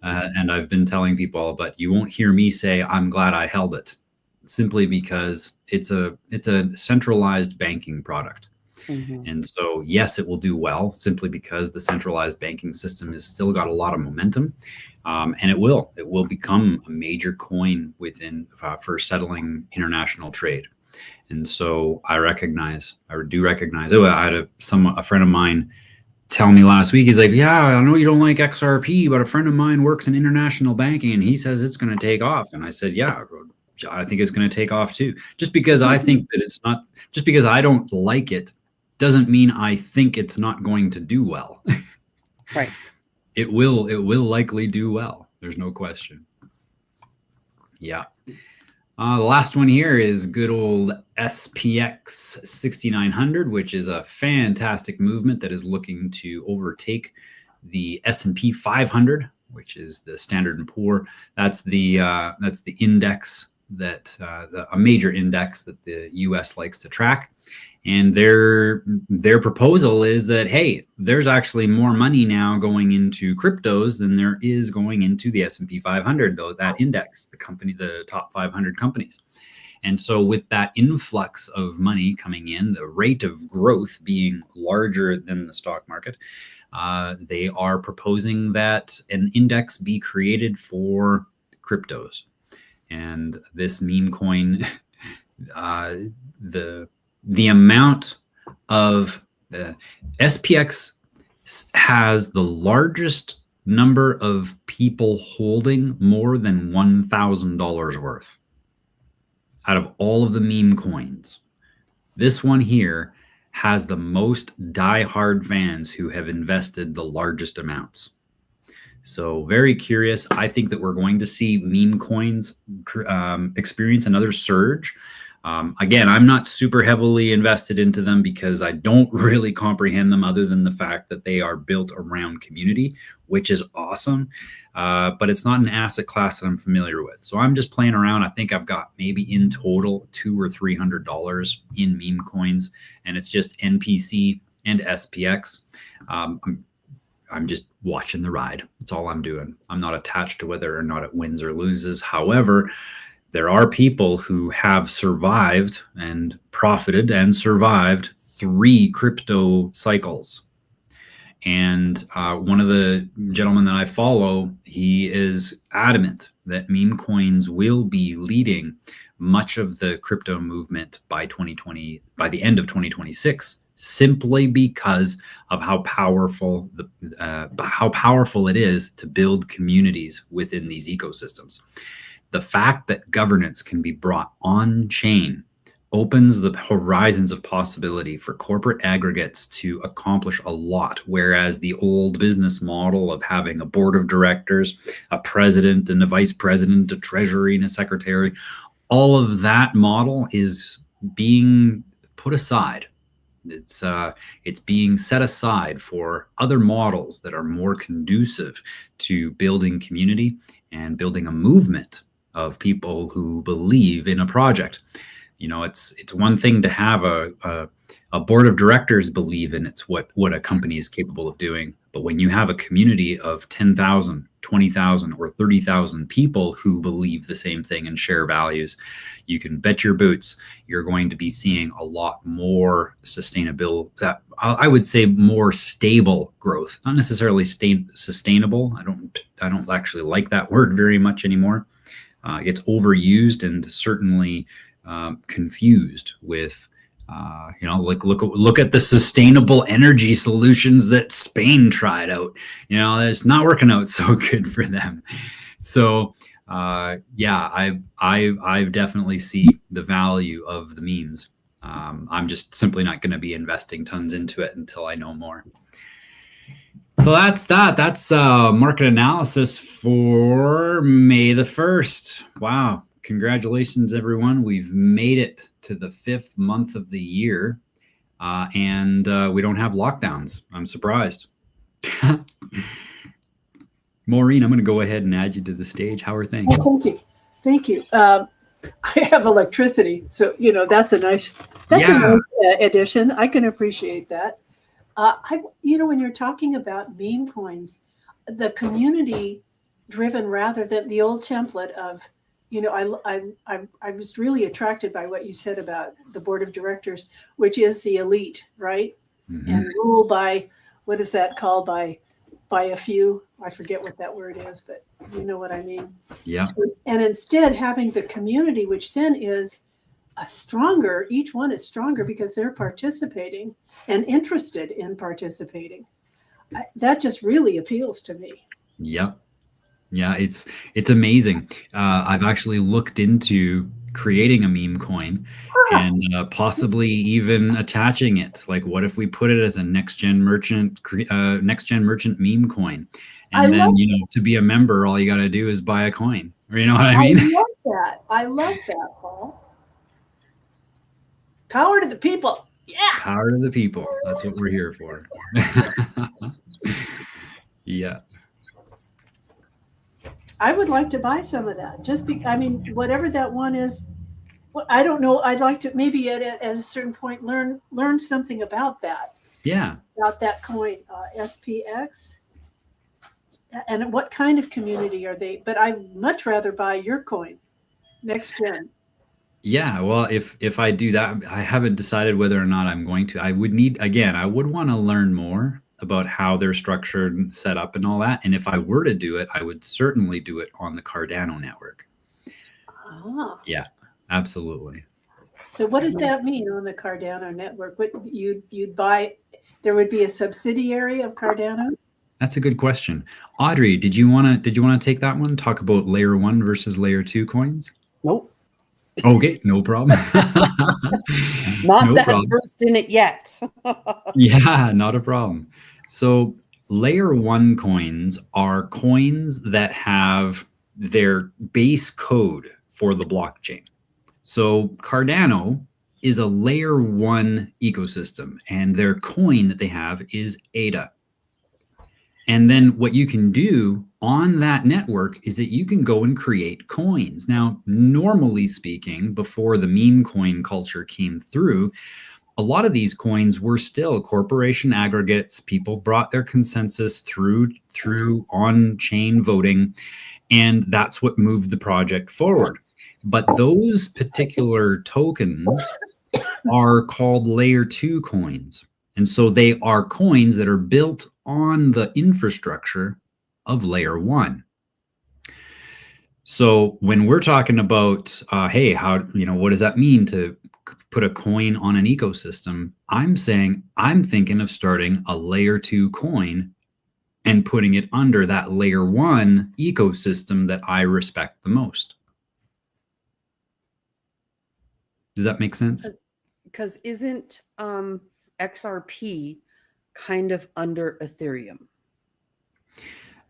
And I've been telling people, but you won't hear me say I'm glad I held it, simply because it's a centralized banking product. And so, yes, it will do well simply because the centralized banking system has still got a lot of momentum, and it will become a major coin for settling international trade. And so I do recognize. Oh, I had a friend of mine tell me last week, he's like, yeah, I know you don't like XRP, but a friend of mine works in international banking and he says it's going to take off. And I said, yeah, I think it's going to take off too. Just because I think that it's not, just because I don't like it doesn't mean I think it's not going to do well. Right. It will likely do well. There's no question. Yeah. The last one here is good old SPX 6900, which is a fantastic movement that is looking to overtake the S&P 500, which is the Standard & Poor. That's the index a major index that the U.S. likes to track. And their proposal is that, hey, there's actually more money now going into cryptos than there is going into the S&P 500, though, that index, the top 500 companies. And so with that influx of money coming in, the rate of growth being larger than the stock market, they are proposing that an index be created for cryptos. And this meme coin, the amount of the SPX has the largest number of people holding more than $1,000 worth out of all of the meme coins. This one here has the most die-hard fans who have invested the largest amounts. So very curious. I think that we're going to see meme coins experience another surge. Again, I'm not super heavily invested into them because I don't really comprehend them other than the fact that they are built around community, which is awesome. But it's not an asset class that I'm familiar with. So I'm just playing around. I think I've got maybe in total $200 or $300 in meme coins, and it's just NPC and SPX. I'm just watching the ride. That's all I'm doing. I'm not attached to whether or not it wins or loses. However, there are people who have survived and profited and survived 3 crypto cycles. And one of the gentlemen that I follow, he is adamant that meme coins will be leading much of the crypto movement by the end of 2026, simply because of how powerful it is to build communities within these ecosystems. The fact that governance can be brought on chain opens the horizons of possibility for corporate aggregates to accomplish a lot, whereas the old business model of having a board of directors, a president and a vice president, a treasury and a secretary, all of that model is being put aside. It's being set aside for other models that are more conducive to building community and building a movement of people who believe in a project. You know, it's one thing to have a board of directors believe in what a company is capable of doing. But when you have a community of 10,000, 20,000, or 30,000 people who believe the same thing and share values, you can bet your boots you're going to be seeing a lot more sustainable, I would say more stable growth, not necessarily sustainable. I don't actually like that word very much anymore. It's overused and certainly confused with, like look at the sustainable energy solutions that Spain tried out. It's not working out so good for them. So yeah, I definitely see the value of the memes. I'm just simply not going to be investing tons into it until I know more. So that's market analysis for May the 1st. Wow. Congratulations, everyone. We've made it to the 5th month of the year, and we don't have lockdowns. I'm surprised. Maureen, I'm going to go ahead and add you to the stage. How are things? Oh, thank you. I have electricity, so that's a nice addition. I can appreciate that. When you're talking about meme coins, the community driven rather than the old template of, I was really attracted by what you said about the board of directors, which is the elite, right? Mm-hmm. And rule by, what is that called? By a few. I forget what that word is, but you know what I mean. Yeah. And instead having the community, which then is stronger, each one is stronger because they're participating and interested in participating. That just really appeals to me. Yep. Yeah, it's amazing. I've actually looked into creating a meme coin and possibly even attaching it. Like, what if we put it as a next gen merchant meme coin? And then, to be a member, all you got to do is buy a coin. You know what I mean? I love that, Paul. Power to the people. Yeah. Power to the people. That's what we're here for. Yeah. I would like to buy some of that. Whatever that one is, Well, I don't know. I'd like to maybe at a certain point learn something about that. Yeah. About that coin, SPX. And what kind of community are they? But I'd much rather buy your coin, Next Gen. Yeah, well, if I do that, I haven't decided whether or not I'm going to. I would want to learn more about how they're structured and set up and all that. And if I were to do it, I would certainly do it on the Cardano network. Ah. Yeah, absolutely. So what does that mean on the Cardano network? What you'd buy? There would be a subsidiary of Cardano. That's a good question. Audrey, did you want to take that one? Talk about layer 1 versus layer 2 coins? Nope. Okay, no problem. Not No that problem. versed in it yet. Yeah, not a problem. So layer 1 coins are coins that have their base code for the blockchain. So Cardano is a layer 1 ecosystem, and their coin that they have is ADA. And then what you can do on that network is that you can go and create coins. Now, normally speaking, before the meme coin culture came through, a lot of these coins were still corporation aggregates. People brought their consensus through on-chain voting, and that's what moved the project forward. But those particular tokens are called layer 2 coins. And so they are coins that are built on the infrastructure of layer 1. So when we're talking about, hey, what does that mean to put a coin on an ecosystem? I'm thinking of starting a layer 2 coin and putting it under that layer 1 ecosystem that I respect the most. Does that make sense? Because isn't XRP kind of under Ethereum?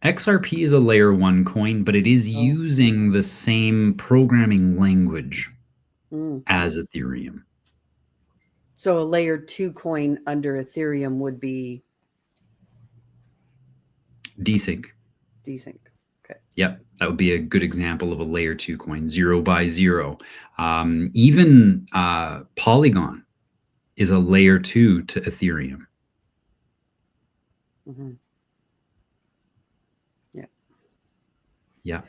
XRP is a layer 1 coin, but it is using the same programming language as Ethereum. So a layer 2 coin under Ethereum would be Desync. Desync. Okay. Yep, that would be a good example of a layer 2 coin, 0 by 0. Even Polygon is a layer 2 to Ethereum. Mm-hmm. Yeah. Yeah.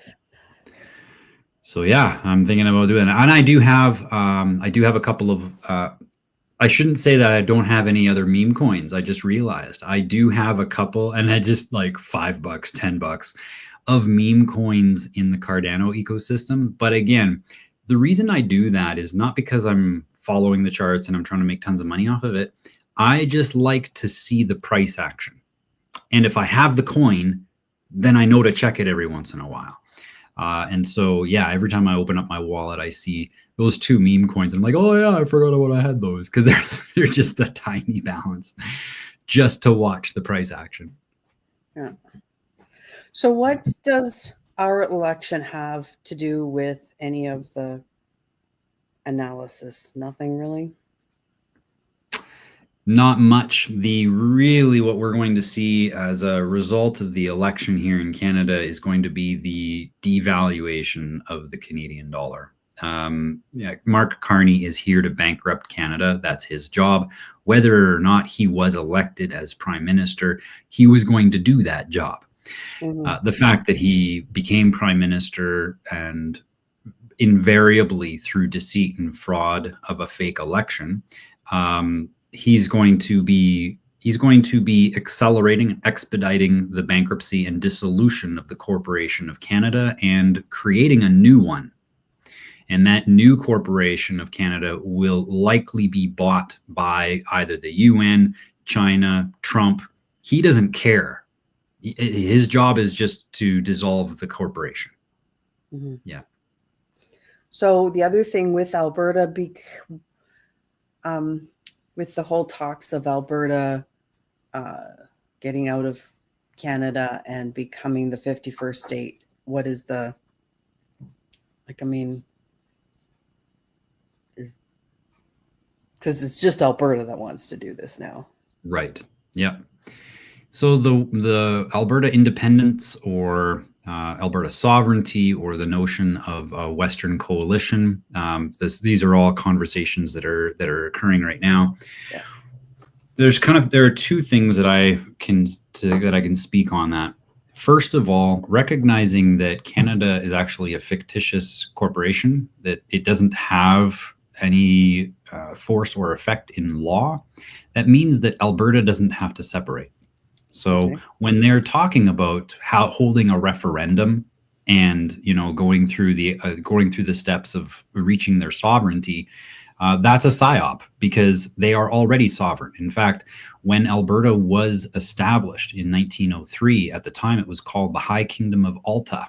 So yeah, I'm thinking about doing that. And I do have a couple of I shouldn't say that I don't have any other meme coins. I just realized I do have a couple, and I just like $5, $10 of meme coins in the Cardano ecosystem. But again, the reason I do that is not because I'm following the charts and I'm trying to make tons of money off of it. I just like to see the price action. And if I have the coin, then I know to check it every once in a while. And so, yeah, every time I open up my wallet, I see those 2 meme coins. I'm like, oh yeah, I forgot about I had those, because they're just a tiny balance just to watch the price action. Yeah. So what does our election have to do with any of the analysis? Nothing really? Not much. What we're going to see as a result of the election here in Canada is going to be the devaluation of the Canadian dollar. Mark Carney is here to bankrupt Canada. That's his job. Whether or not he was elected as prime minister, he was going to do that job. Mm-hmm. The fact that he became prime minister and invariably through deceit and fraud of a fake election, he's going to be accelerating and expediting the bankruptcy and dissolution of the Corporation of Canada and creating a new one. And that new Corporation of Canada will likely be bought by either the UN, China, Trump. He doesn't care. His job is just to dissolve the corporation. Mm-hmm. Yeah. So the other thing with Alberta, with the whole talks of Alberta getting out of Canada and becoming the 51st state, what is the, because it's just Alberta that wants to do this now. Right. Yeah. So the Alberta Independence, or Alberta sovereignty or the notion of a Western coalition. These are all conversations that are occurring right now. Yeah. There are two things that I can speak on that. First of all, recognizing that Canada is actually a fictitious corporation, that it doesn't have any force or effect in law. That means that Alberta doesn't have to separate. So when they're talking about holding a referendum and going through the steps of reaching their sovereignty, that's a psyop because they are already sovereign. In fact, when Alberta was established in 1903, at the time it was called the High Kingdom of Alta,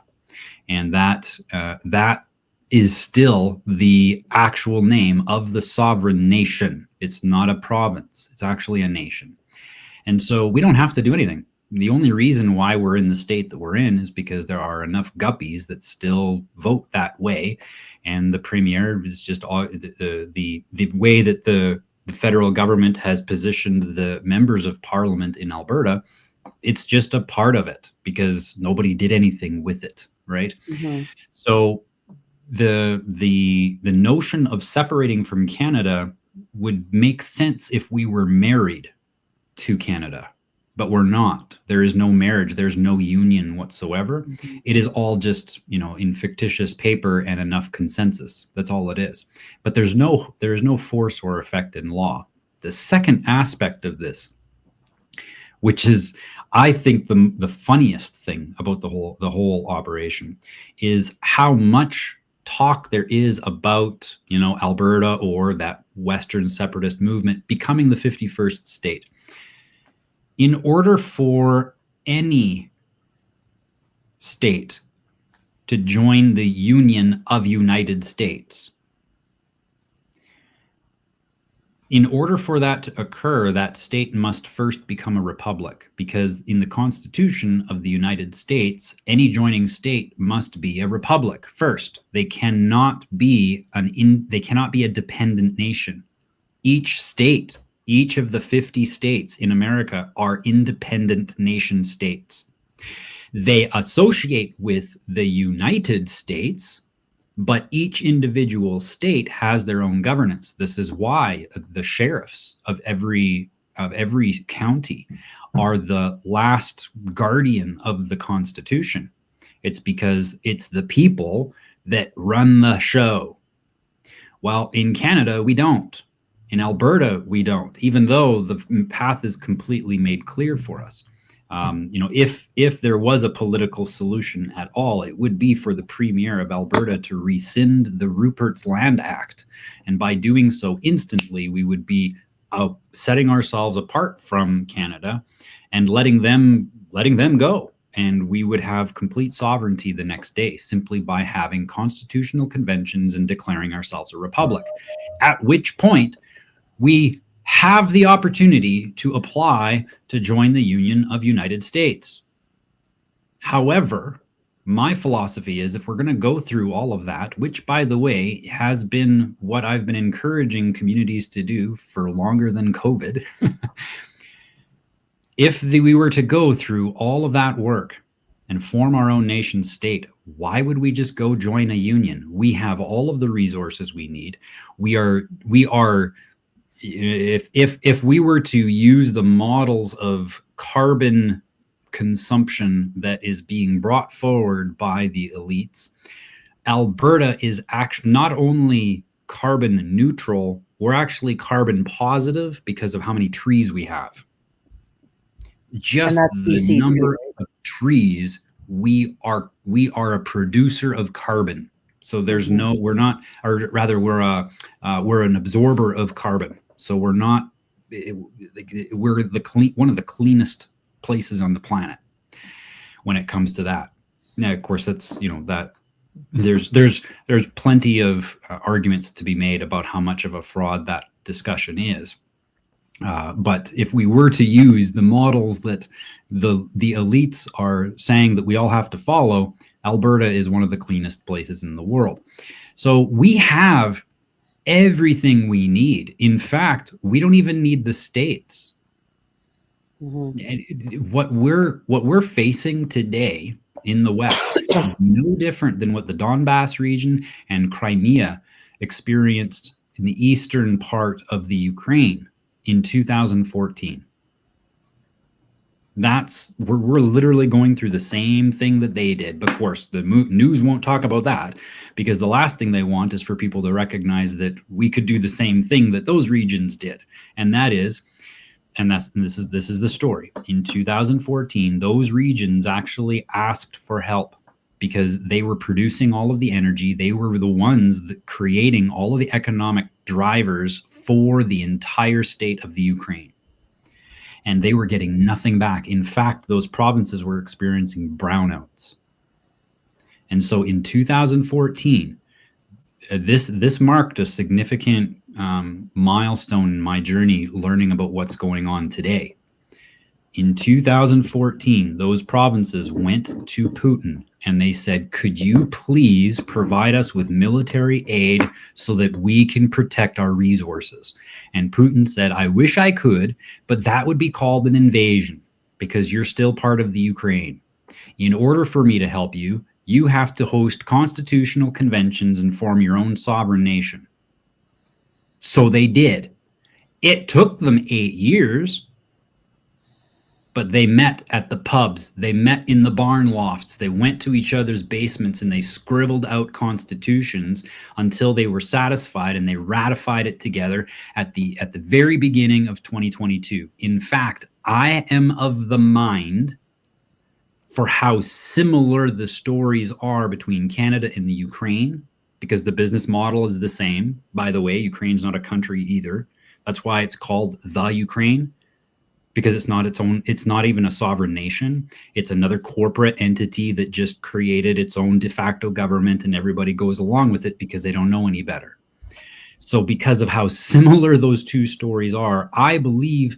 and that is still the actual name of the sovereign nation. It's not a province; it's actually a nation. And so we don't have to do anything. The only reason why we're in the state that we're in is because there are enough guppies that still vote that way. And the premier is just the way that the federal government has positioned the members of parliament in Alberta. It's just a part of it because nobody did anything with it, right? Mm-hmm. So the notion of separating from Canada would make sense if we were married to Canada, but we're not. There is no marriage. There's no union whatsoever. Mm-hmm. It is all just, in fictitious paper and enough consensus. That's all it is. But there is no force or effect in law. The second aspect of this, which is, I think, the funniest thing about the whole operation, is how much talk there is about, Alberta or that Western separatist movement becoming the 51st state. In order for any state to join the Union of United States, in order for that to occur, that state must first become a republic, because in the Constitution of the United States, any joining state must be a republic first. They cannot be a dependent nation. Each of the 50 states in America are independent nation states. They associate with the United States, but each individual state has their own governance. This is why the sheriffs of every county are the last guardian of the Constitution. It's because it's the people that run the show. Well, in Canada, we don't. In Alberta, we don't, even though the path is completely made clear for us. If there was a political solution at all, it would be for the Premier of Alberta to rescind the Rupert's Land Act. And by doing so instantly, we would be setting ourselves apart from Canada and letting them go. And we would have complete sovereignty the next day simply by having constitutional conventions and declaring ourselves a republic. At which point, we have the opportunity to apply to join the Union of United States. However, my philosophy is if we're going to go through all of that, which, by the way, has been what I've been encouraging communities to do for longer than COVID, if we were to go through all of that work and form our own nation state, why would we just go join a union? We have all of the resources we need. We are if we were to use the models of carbon consumption that is being brought forward by the elites, Alberta is actually not only carbon neutral, we're actually carbon positive because of how many trees we have. Just the number of trees, we are a producer of carbon. So there's no, we're not, or rather we're an absorber of carbon. So we're not, we're one of the cleanest places on the planet when it comes to that. Now, of course, that's, that there's plenty of arguments to be made about how much of a fraud that discussion is. But if we were to use the models that the elites are saying that we all have to follow, Alberta is one of the cleanest places in the world. So we have everything we need. In fact, we don't even need the states. Mm-hmm. What we're facing today in the West is no different than what the Donbass region and Crimea experienced in the eastern part of the Ukraine in 2014. We're literally going through the same thing that they did. But of course, the news won't talk about that, because the last thing they want is for people to recognize that we could do the same thing that those regions did. And that is, this is the story. In 2014, those regions actually asked for help because they were producing all of the energy. They were the ones that creating all of the economic drivers for the entire state of the Ukraine. And they were getting nothing back. In fact, those provinces were experiencing brownouts. And so in 2014, this marked a significant milestone in my journey learning about what's going on today. In 2014, those provinces went to Putin and they said, could you please provide us with military aid so that we can protect our resources? And Putin said, I wish I could, but that would be called an invasion because you're still part of the Ukraine. In order for me to help you, you have to host constitutional conventions and form your own sovereign nation. So they did. It took them 8 years, but they met at the pubs. They met in the barn lofts. They went to each other's basements and they scribbled out constitutions until they were satisfied, and they ratified it together at the very beginning of 2022. In fact, I am of the mind, for how similar the stories are between Canada and the Ukraine, because the business model is the same. By the way, Ukraine's not a country either. That's why it's called the Ukraine, because it's not even a sovereign nation. It's another corporate entity that just created its own de facto government, and everybody goes along with it because they don't know any better. So because of how similar those two stories are, I believe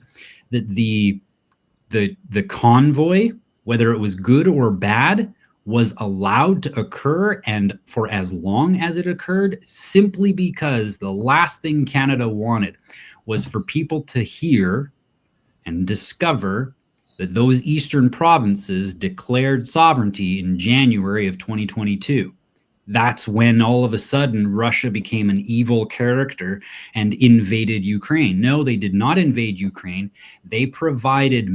that the convoy, whether it was good or bad, was allowed to occur, and for as long as it occurred, simply because the last thing Canada wanted was for people to hear and discover that those eastern provinces declared sovereignty in January of 2022. That's when all of a sudden Russia became an evil character and invaded Ukraine. No, they did not invade Ukraine. They provided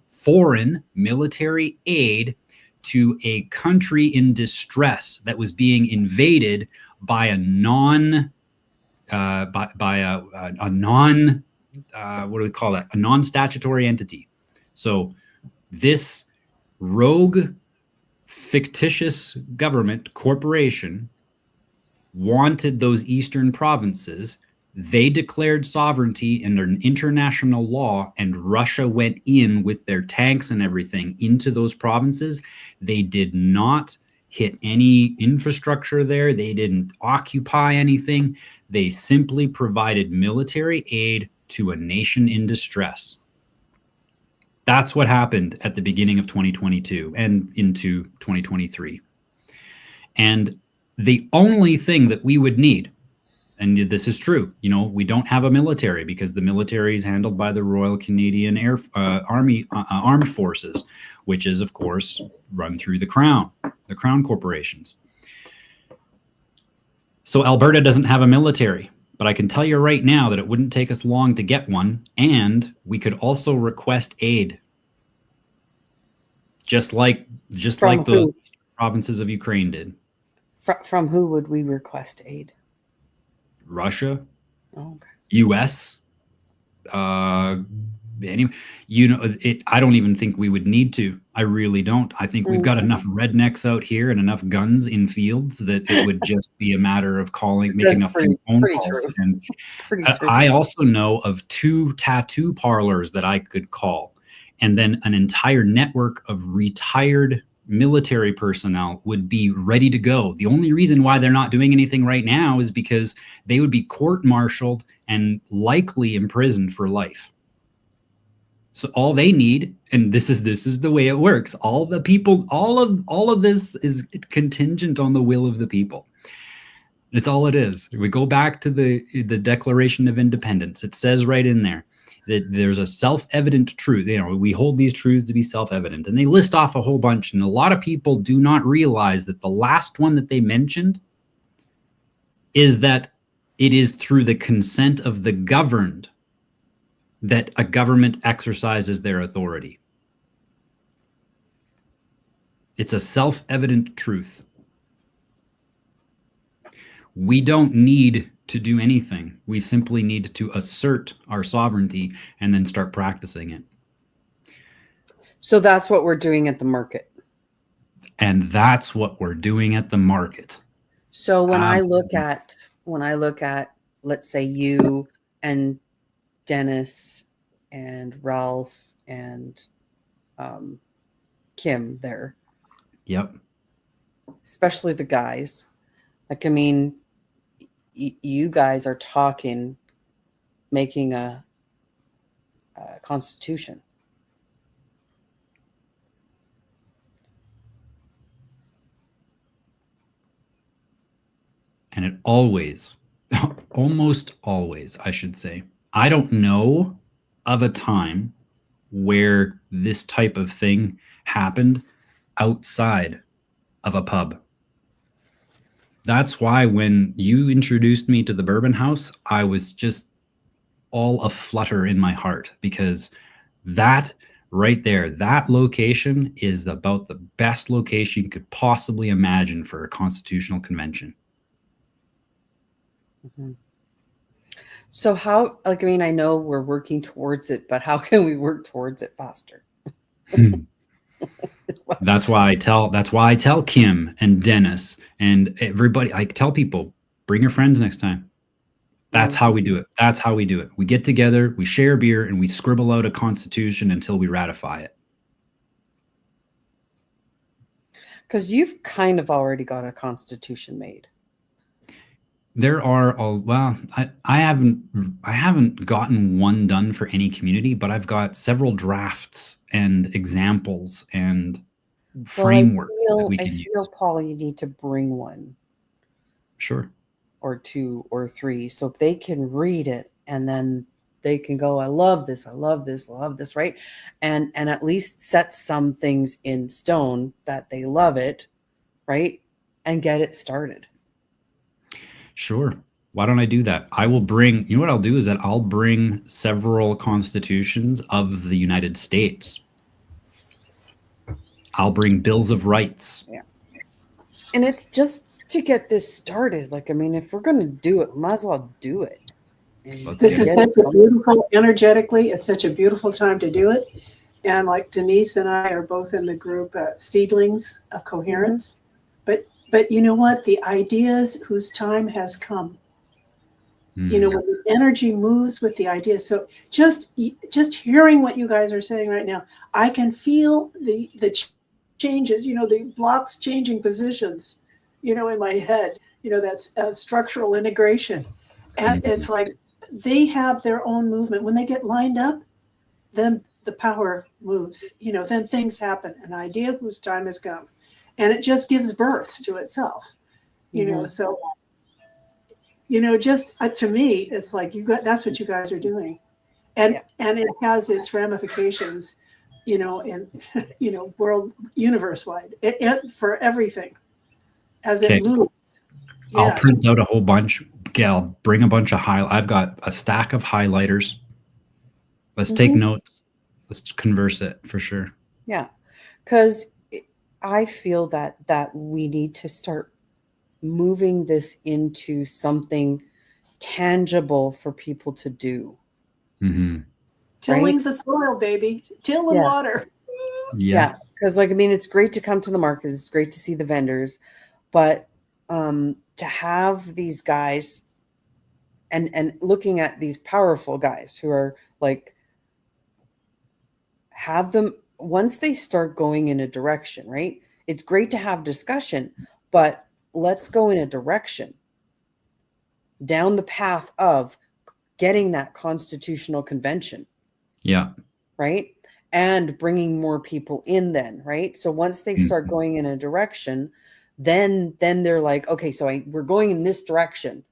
foreign military aid to a country in distress that was being invaded by a non-statutory entity. So this rogue, fictitious government corporation wanted those eastern provinces. They declared sovereignty under international law, and Russia went in with their tanks and everything into those provinces. They did not hit any infrastructure there. They didn't occupy anything. They simply provided military aid to a nation in distress. That's what happened at the beginning of 2022 and into 2023. And the only thing that we would need, and this is true, we don't have a military because the military is handled by the Royal Canadian Army Armed Forces, which is, of course, run through the Crown corporations. So Alberta doesn't have a military, but I can tell you right now that it wouldn't take us long to get one, and we could also request aid, just like the provinces of Ukraine did. From who would we request aid? Russia, okay. U.S. I don't even think we would need to. I really don't. I think we've got enough rednecks out here and enough guns in fields that it would just be a matter of making a few phone calls. And I also know of 2 tattoo parlors that I could call, and then an entire network of retired military personnel would be ready to go. The only reason why they're not doing anything right now is because they would be court-martialed and likely imprisoned for life. So all they need, and this is the way it works. All of this is contingent on the will of the people. It's all it is. We go back to the Declaration of Independence. It says right in there, that there's a self-evident truth. We hold these truths to be self-evident, and they list off a whole bunch. And a lot of people do not realize that the last one that they mentioned is that it is through the consent of the governed that a government exercises their authority. It's a self-evident truth. We don't need to do anything. We simply need to assert our sovereignty and then start practicing it. So that's what we're doing at the market. And that's what we're doing at the market. So when Absolutely. I look at, let's say you and Dennis and Ralph and Kim there, Yep. especially the guys, like, I mean, you guys are talking, making a constitution. And it always, almost always, I should say, I don't know of a time where this type of thing happened outside of a pub. That's why when you introduced me to the Bourbon House, I was just all aflutter in my heart, because that right there, that location is about the best location you could possibly imagine for a constitutional convention. Mm-hmm. So how, like, I mean, I know we're working towards it, but how can we work towards it faster? That's why I tell Kim and Dennis and everybody, I tell people, bring your friends next time. That's how we do it. That's how we do it. We get together, we share beer, and we scribble out a constitution until we ratify it. Because you've kind of already got a constitution made. There are I haven't gotten one done for any community, but I've got several drafts and examples and frameworks that we can use. I feel, Paul, you need to bring one. Sure. Or two or three, so they can read it and then they can go, I love this, I love this, I love this, right? And at least set some things in stone that they love it, right? And get it started. Sure. Why don't I do that? I will bring, you know what I'll do is that I'll bring several constitutions of the United States. I'll bring bills of rights. Yeah. And it's just to get this started. Like, I mean, if we're going to do it, might as well do it. This is such a beautiful, energetically, it's such a beautiful time to do it. And like Denise and I are both in the group Seedlings of Coherence. But you know what? The ideas whose time has come. You know, when the energy moves with the ideas. So just hearing what you guys are saying right now, I can feel the changes, you know, the blocks changing positions, you know, in my head, you know, that's structural integration. And it's like they have their own movement. When they get lined up, then the power moves, you know, then things happen, an idea whose time has come. And it just gives birth to itself, you know. So, you know, just to me, it's like that's what you guys are doing. And it has its ramifications, you know, in, you know, world, universe wide, it for everything as it moves. Yeah. I'll print out a whole bunch. I'll bring a bunch of I've got a stack of highlighters. Let's take notes. Let's converse it for sure. Yeah. Because I feel that we need to start moving this into something tangible for people to do. Mm-hmm. Tilling the soil, baby. Till the water. Yeah. Because, like, I mean, it's great to come to the market. It's great to see the vendors. But to have these guys and looking at these powerful guys who are like, have them, once they start going in a direction, right? It's great to have discussion, but let's go in a direction down the path of getting that constitutional convention. Yeah. Right. And bringing more people in then. Right. So once they start going in a direction, then they're like, okay, so we're going in this direction.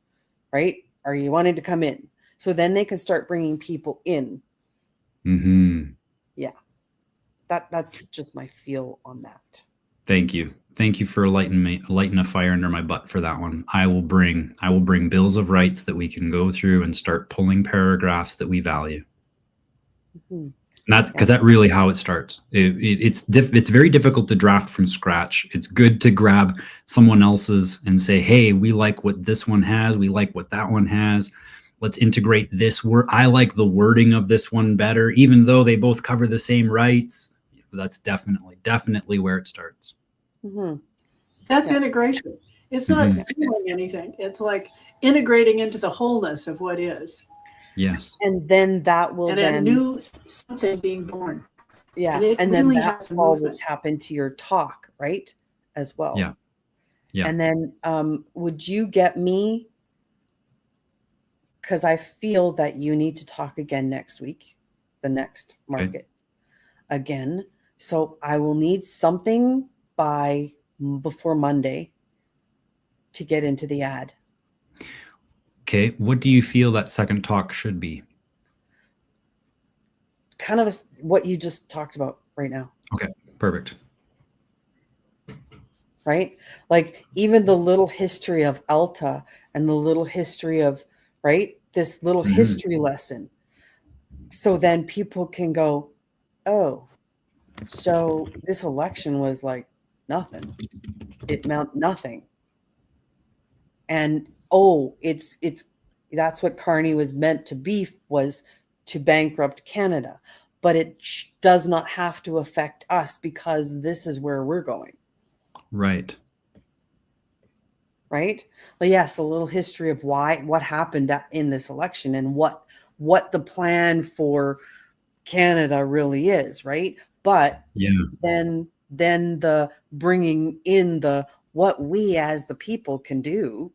Right. Are you wanting to come in? So then they can start bringing people in. Mm-hmm. That's just my feel on that. Thank you. Thank you for lighting a fire under my butt for that one. I will bring bills of rights that we can go through and start pulling paragraphs that we value. Mhm. And that's because that's really how it starts. It's very difficult to draft from scratch. It's good to grab someone else's and say, hey, we like what this one has. We like what that one has. Let's integrate this word. I like the wording of this one better, even though they both cover the same rights. That's definitely where it starts. Mhm. That's Yeah. integration. It's not stealing anything. It's like integrating into the wholeness of what is. Yes. And then that will And a new something being born. yeah. And it And then really that has a all will movement. tap into your talk, right? As well. Yeah. Yeah. And then would you get me? Because I feel that you need to talk again next week, the next market again. So I will need something by before Monday to get into the ad. Okay. What do you feel that second talk should be? Kind of what you just talked about right now. Okay. Perfect. Right? Like even the little history of Alta and the little history of, right? This little history lesson. So then people can go, oh, so this election was like nothing. It meant nothing. And oh, it's that's what Carney was meant to be, was to bankrupt Canada. But it does not have to affect us because this is where we're going. Right. Right? But yes, a little history of what happened in this election and what the plan for Canada really is, right? But then the bringing in the what we as the people can do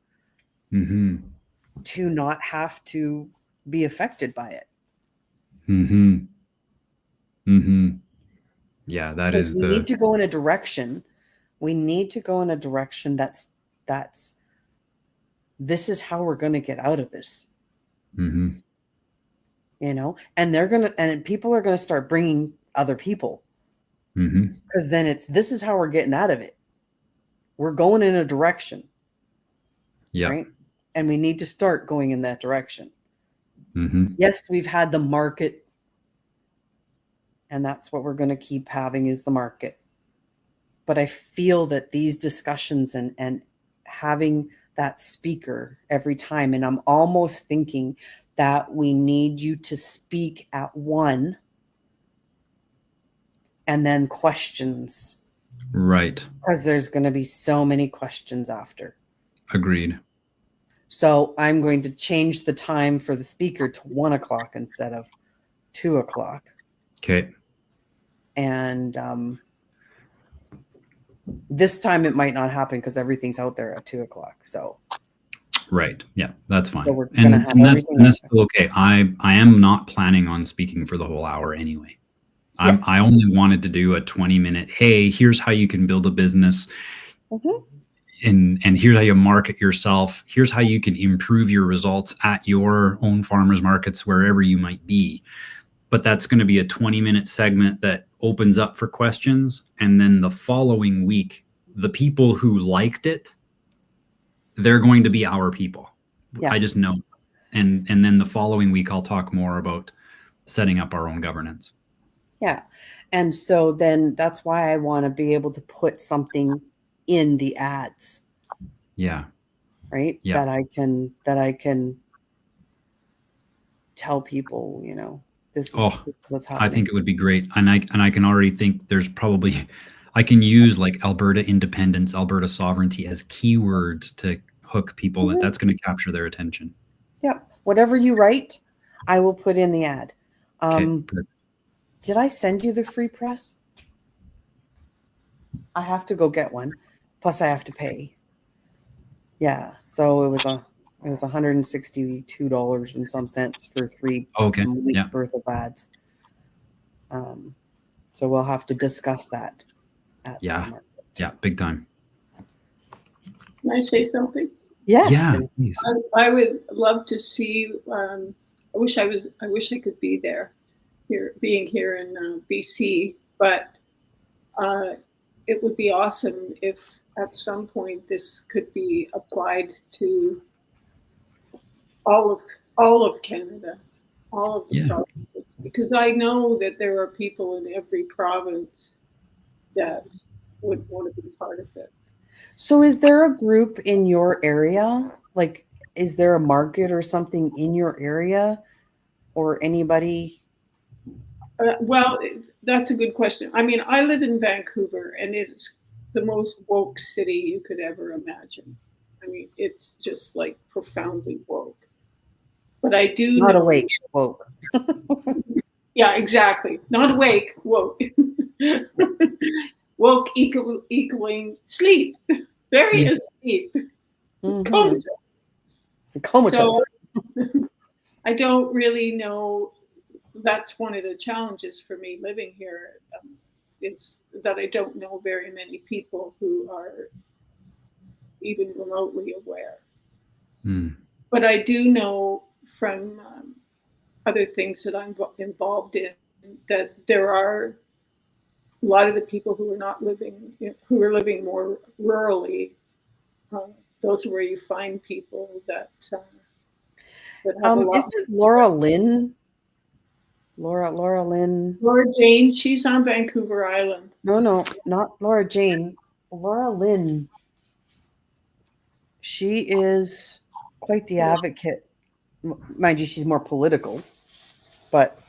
to not have to be affected by it. Yeah, that is we need to go in a direction. We need to go in a direction that's this is how we're going to get out of this. You know, and people are going to start bringing other people because then this is how we're getting out of it. We're going in a direction. Yeah. Right. And we need to start going in that direction. Yes, we've had the market. And that's what we're going to keep having is the market. But I feel that these discussions and having that speaker every time, and I'm almost thinking that we need you to speak at one and then questions. Right. Because there's going to be so many questions after. Agreed. So I'm going to change the time for the speaker to 1 o'clock instead of 2 o'clock. Okay. And this time it might not happen because everything's out there at 2 o'clock. So. Right. Yeah, that's fine. So we're going to have everything. That's still okay. I am not planning on speaking for the whole hour anyway. Yeah. I only wanted to do a 20-minute, hey, here's how you can build a business. And here's how you market yourself. Here's how you can improve your results at your own farmers markets, wherever you might be. But that's going to be a 20-minute segment that opens up for questions. And then the following week, the people who liked it, they're going to be our people. Yeah. I just know. And then the following week, I'll talk more about setting up our own governance. Yeah. And so then that's why I want to be able to put something in the ads. Yeah. Right. Yeah. That I can tell people, you know, this is what's happening. I think it would be great. And I can already think there's probably, I can use like Alberta independence, Alberta sovereignty as keywords to hook people. That's going to capture their attention. Yeah. Whatever you write, I will put in the ad. Okay. Did I send you the free press? I have to go get one. Plus I have to pay. Yeah. So it was $162 and some cents for 3 weeks worth of ads. So we'll have to discuss that. Yeah. Big time. Can I say something? Yes. Yeah. I would love to see. I wish I could be there. being here in BC, but it would be awesome if at some point this could be applied to all of Canada, all of the Yeah. provinces, because I know that there are people in every province that would want to be part of this. So is there a group in your area? Like, is there a market or something in your area or anybody? Well, that's a good question. I mean, I live in Vancouver, and it's the most woke city you could ever imagine. I mean, it's just like profoundly woke. But I do Not know, awake, woke. yeah, exactly. Not awake, woke. Woke equaling sleep, very asleep, Mhm. comatose. Comatose. So I don't really know. That's one of the challenges for me living here, is that I don't know very many people who are even remotely aware. Hmm. But I do know from other things that I'm involved in that there are a lot of the people who are not living, who are living more rurally. Those are where you find people that have a lot. Isn't Laura Lynn? Laura Lynn. Laura Jane, she's on Vancouver Island. No, not Laura Jane. Laura Lynn. She is quite the advocate. Mind you, she's more political, but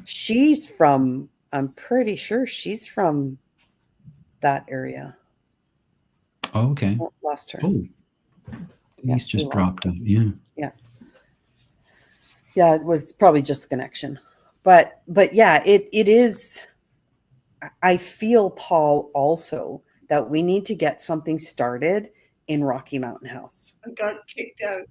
she's from, I'm pretty sure she's from that area. Oh, okay. Oh, lost her. Oh, Yeah, he's we just lost dropped out. Yeah. Yeah, it was probably just a connection. But yeah, it is. I feel, Paul, also that we need to get something started in Rocky Mountain House. I got kicked out.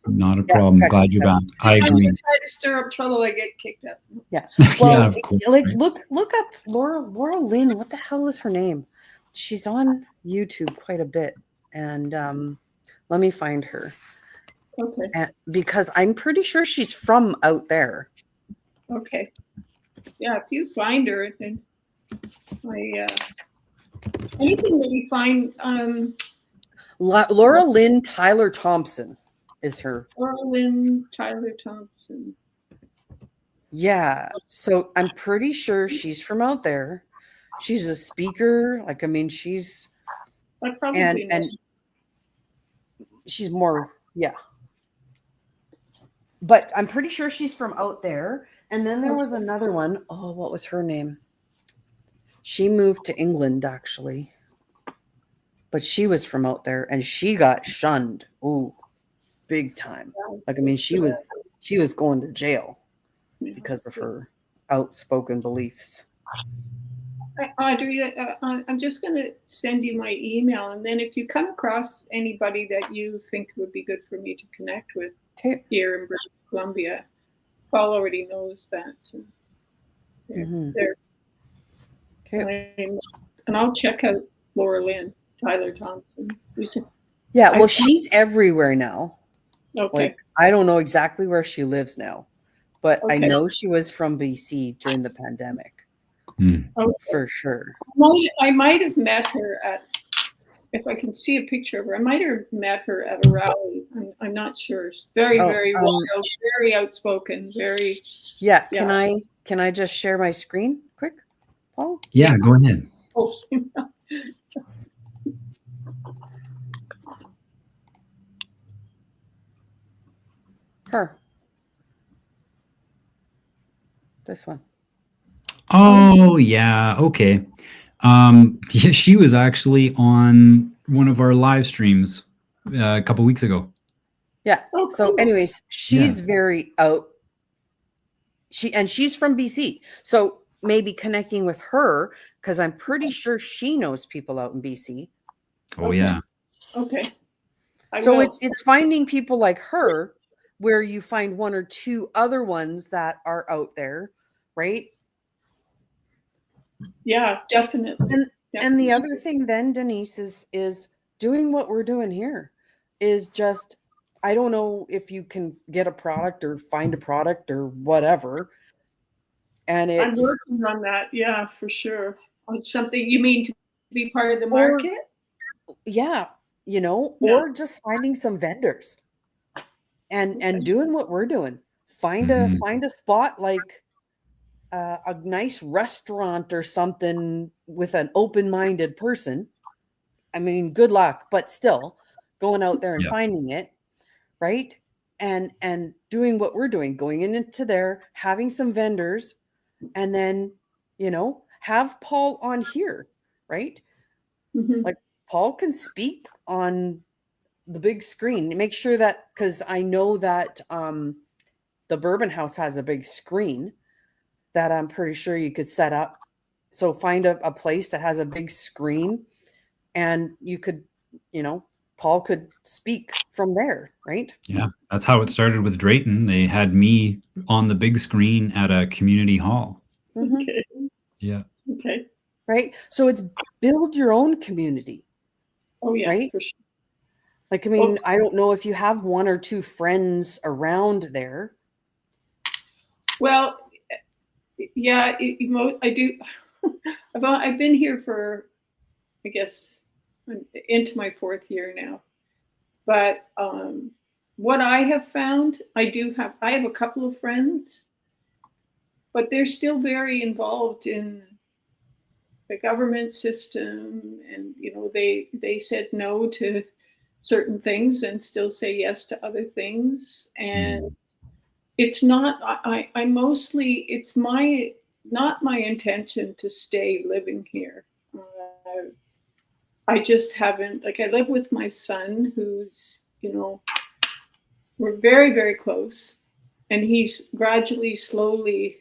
Not a Yeah, problem. correct. Glad you're back. I I agree. try to stir up trouble, I get kicked out. Yeah. Yeah, Well, of course. like look up Laura Lynn. What the hell is her name? She's on YouTube quite a bit, and let me find her. Okay. Because I'm pretty sure she's from out there. Okay. Yeah, if you find her, then anything that you find, Laura Lynn Tyler Thompson is her. Laura Lynn Tyler Thompson. Yeah. So I'm pretty sure she's from out there. She's a speaker. Like, I mean, she's I probably and know. she's more, yeah. But I'm pretty sure she's from out there. And then there was another one. Oh, what was her name? She moved to England, actually. But she was from out there and she got shunned. Ooh, big time. Like, I mean, she was going to jail because of her outspoken beliefs. Audrey, I'm just going to send you my email, and then if you come across anybody that you think would be good for me to connect with here in British Columbia, Paul already knows that. And I'll check out Laura Lynn Tyler Thompson. Yeah, well, she's everywhere now. Okay. Like, I don't know exactly where she lives now, but Okay. I know she was from BC during the pandemic. Okay. For sure. I might have met her at, if I can see a picture of her, I might have met her at a rally. I'm not sure. Very wild, very outspoken, very. Yeah. Can I just share my screen quick, Paul? Yeah, go ahead. Oh. Her. This one. Oh, yeah. Okay. Yeah, she was actually on one of our live streams a couple weeks ago. Yeah. Oh, so cool. anyways, she's very out. She's from BC. So maybe connecting with her, because I'm pretty sure she knows people out in BC. Oh, yeah. Okay. So it's finding people like her where you find one or two other ones that are out there, right? Yeah, definitely. And the other thing then, Denise, is doing what we're doing here, is just I don't know if you can get a product or find a product or whatever. And I'm it's working on that. Yeah, for sure. On something you mean to be part of the or market? yeah, Yeah. or just finding some vendors and doing what we're doing. Find a Mhm. find a spot like a nice restaurant or something with an open-minded person. I mean, good luck, but still going out there and Yeah. finding it, right? And doing what we're doing, going into there, having some vendors, and then, have Paul on here, right? Mhm. Like Paul can speak on the big screen. Make sure that, because I know that the Bourbon House has a big screen that I'm pretty sure you could set up. So find a place that has a big screen and you could, Paul could speak from there, right? Yeah. That's how it started with Drayton. They had me on the big screen at a community hall. Mhm. Okay. Yeah. Okay. Right. So it's build your own community, Oh yeah, right? for sure. Like, I Well, mean, I don't know if you have one or two friends around there. well, yeah, I do. I've been here for, I guess, I'm into my 4th year now. But what I have found, I have a couple of friends, but they're still very involved in the government system, and they said no to certain things and still say yes to other things. And it's not, I mostly, it's not my intention to stay living here. I just haven't, like, I live with my son who's, we're very, very close, and he's gradually, slowly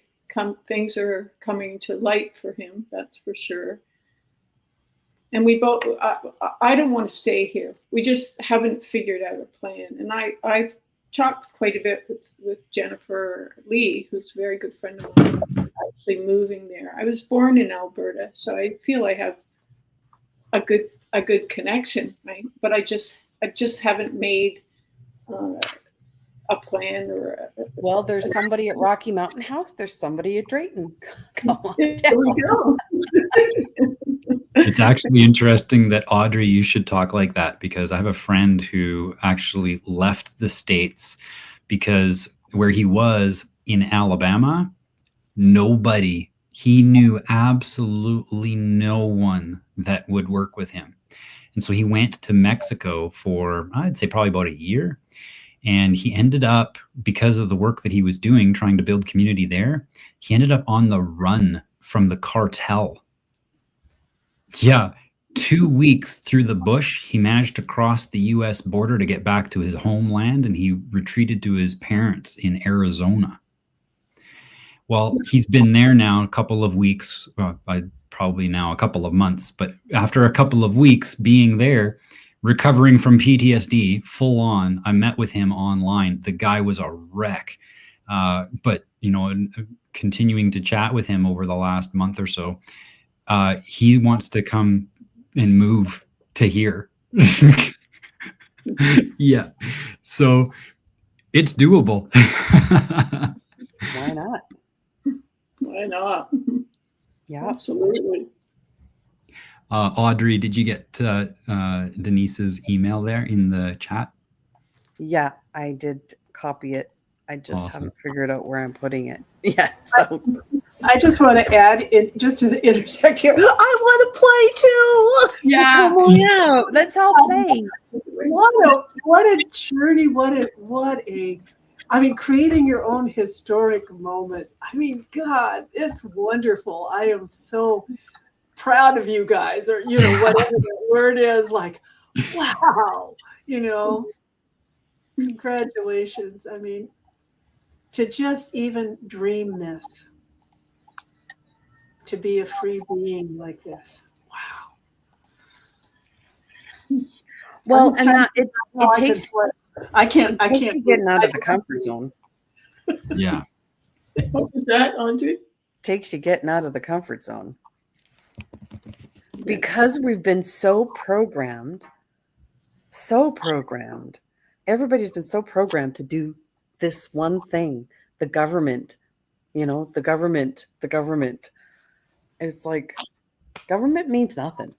things are coming to light for him, that's for sure. And we both, I don't want to stay here. We just haven't figured out a plan. And I've talked quite a bit with Jennifer Lee, who's a very good friend of mine, actually moving there. I was born in Alberta, so I feel I have a good connection, right? But I just haven't made a plan or Well, there's somebody at Rocky Mountain House. There's somebody at Drayton. Come on there down. we go. It's actually interesting that Audrey, you should talk like that, because I have a friend who actually left the States because where he was in Alabama, he knew absolutely no one that would work with him. And so he went to Mexico for, I'd say, probably about a year. And he ended up, because of the work that he was doing, trying to build community there, he ended up on the run from the cartel. Yeah. 2 weeks through the bush, he managed to cross the US border to get back to his homeland, and he retreated to his parents in Arizona. Well, he's been there now a couple of weeks, probably now a couple of months, but after a couple of weeks being there, recovering from PTSD full on, I met with him online. The guy was a wreck. But, continuing to chat with him over the last month or so, he wants to come and move to here. Yeah. So it's doable. Why not? Why not? Yeah. Absolutely. Audrey, did you get Denise's email there in the chat? Yeah, I did copy it. I just Awesome. haven't figured out where I'm putting it. Yeah. So I just want to add, just to intersect here, I want to play too. yeah, come on out. Let's all play. What a journey! What a I mean, creating your own historic moment. I mean, God, it's wonderful. I am so proud of you guys, or whatever the word is. Like, wow, congratulations. I mean, to just even dream this, to be a free being like this. Wow. Well, and that it takes I can't getting out of the comfort zone. Yeah. What was that, Audrey? Takes you getting out of the comfort zone. Because we've been so programmed, everybody's been so programmed to do this one thing. The government, the government. It's like government means nothing.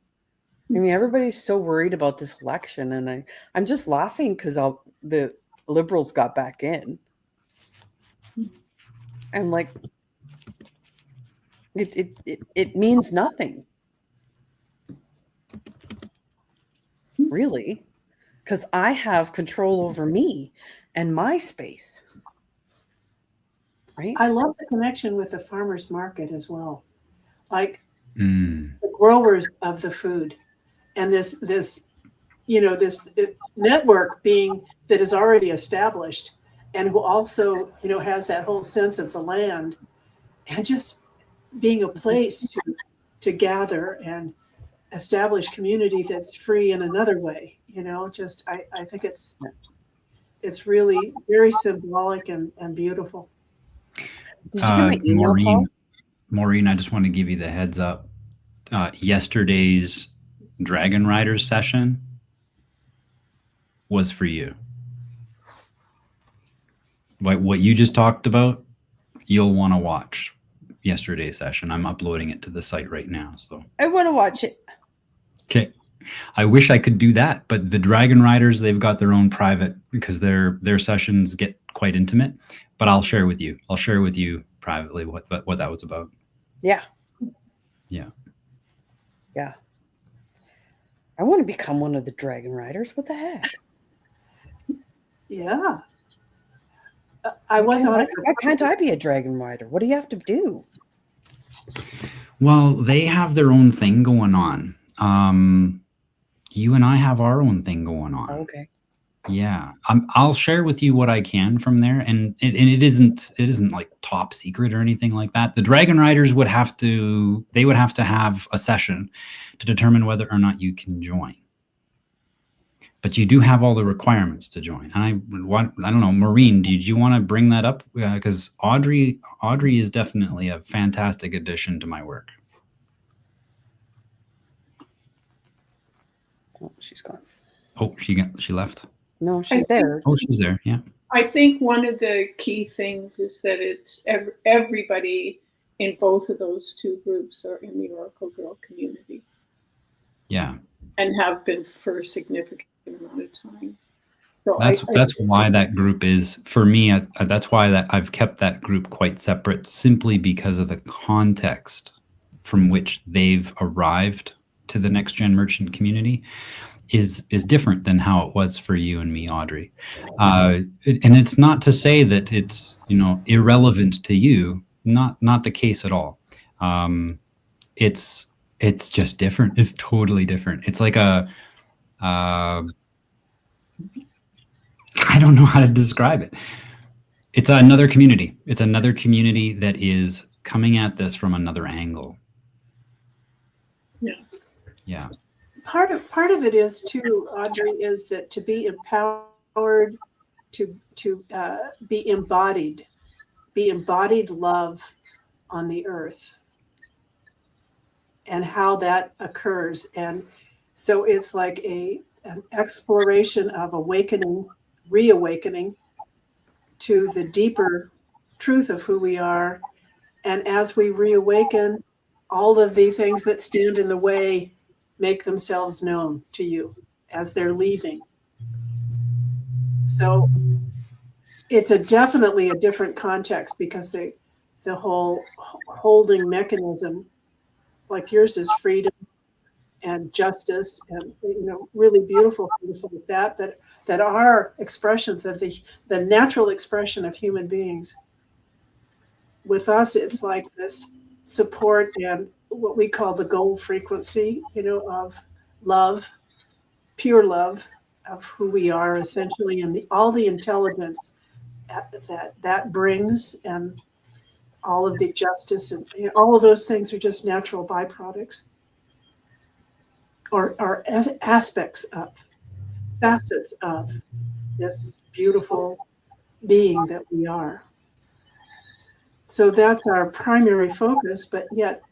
I mean, everybody's so worried about this election, and I'm just laughing because the Liberals got back in. I'm like, it means nothing, really, because I have control over me and my space. Right? I love the connection with the farmers market as well, like Mm. the growers of the food, and this network being that is already established, and who also has that whole sense of the land, and just being a place to gather and establish community that's free in another way. I think it's really very symbolic and beautiful. Did you get my email, Paul? Maureen, I just want to give you the heads up. Yesterday's Dragon Riders session was for you. What you just talked about, you'll want to watch yesterday's session. I'm uploading it to the site right now. So I want to watch it. okay. I wish I could do that, but the Dragon Riders, they've got their own private, because their sessions get quite intimate. But I'll share with you. I'll share with you privately what that was about. Yeah. Yeah. Yeah. I want to become one of the Dragon Riders. What the heck? Yeah. I was on it. Why can't I be a Dragon Rider? What do you have to do? Well, they have their own thing going on. You and I have our own thing going on. Okay. Yeah, I'll share with you what I can from there, and it isn't like top secret or anything like that. The Dragon Riders would have to have a session to determine whether or not you can join. But you do have all the requirements to join. And I don't know, Maureen, did you want to bring that up? Because Audrey is definitely a fantastic addition to my work. Oh, she's gone. Oh, she left. No, she's there. Oh, she's there. Yeah. I think one of the key things is that it's everybody in both of those two groups are in the Oracle Girl community. Yeah. And have been for a significant amount of time. So that's why that group is, for me, that's why I've kept that group quite separate, simply because of the context from which they've arrived to the Next Gen Merchant community is different than how it was for you and me, Audrey. And it's not to say that it's irrelevant to you. Not the case at all. It's just different. It's totally different. It's like I don't know how to describe it. It's another community. It's another community that is coming at this from another angle. Yeah. Yeah. Part of it is too, Audrey, is that to be empowered, to be embodied love on the earth, and how that occurs. And so it's like an exploration of reawakening to the deeper truth of who we are. And as we reawaken, all of the things that stand in the way make themselves known to you as they're leaving. So it's definitely a different context, because the whole holding mechanism, like yours, is freedom and justice, and really beautiful things like that are expressions of the natural expression of human beings. With us, it's like this support and what we call the gold frequency, of love, pure love of who we are essentially, and all the intelligence that brings, and all of the justice, and all of those things are just natural byproducts, or aspects of, facets of this beautiful being that we are. So that's our primary focus, but yet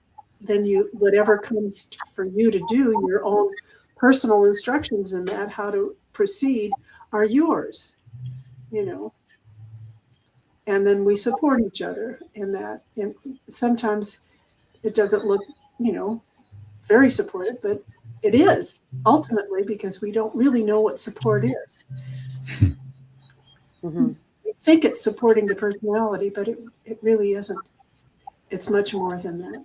then whatever comes for you to do, your own personal instructions in that, how to proceed, are yours, you know. And then we support each other in that. And sometimes it doesn't look, you know, very supportive, but it is ultimately, because we don't really know what support is. Mhm. We think it's supporting the personality, but it really isn't. It's much more than that.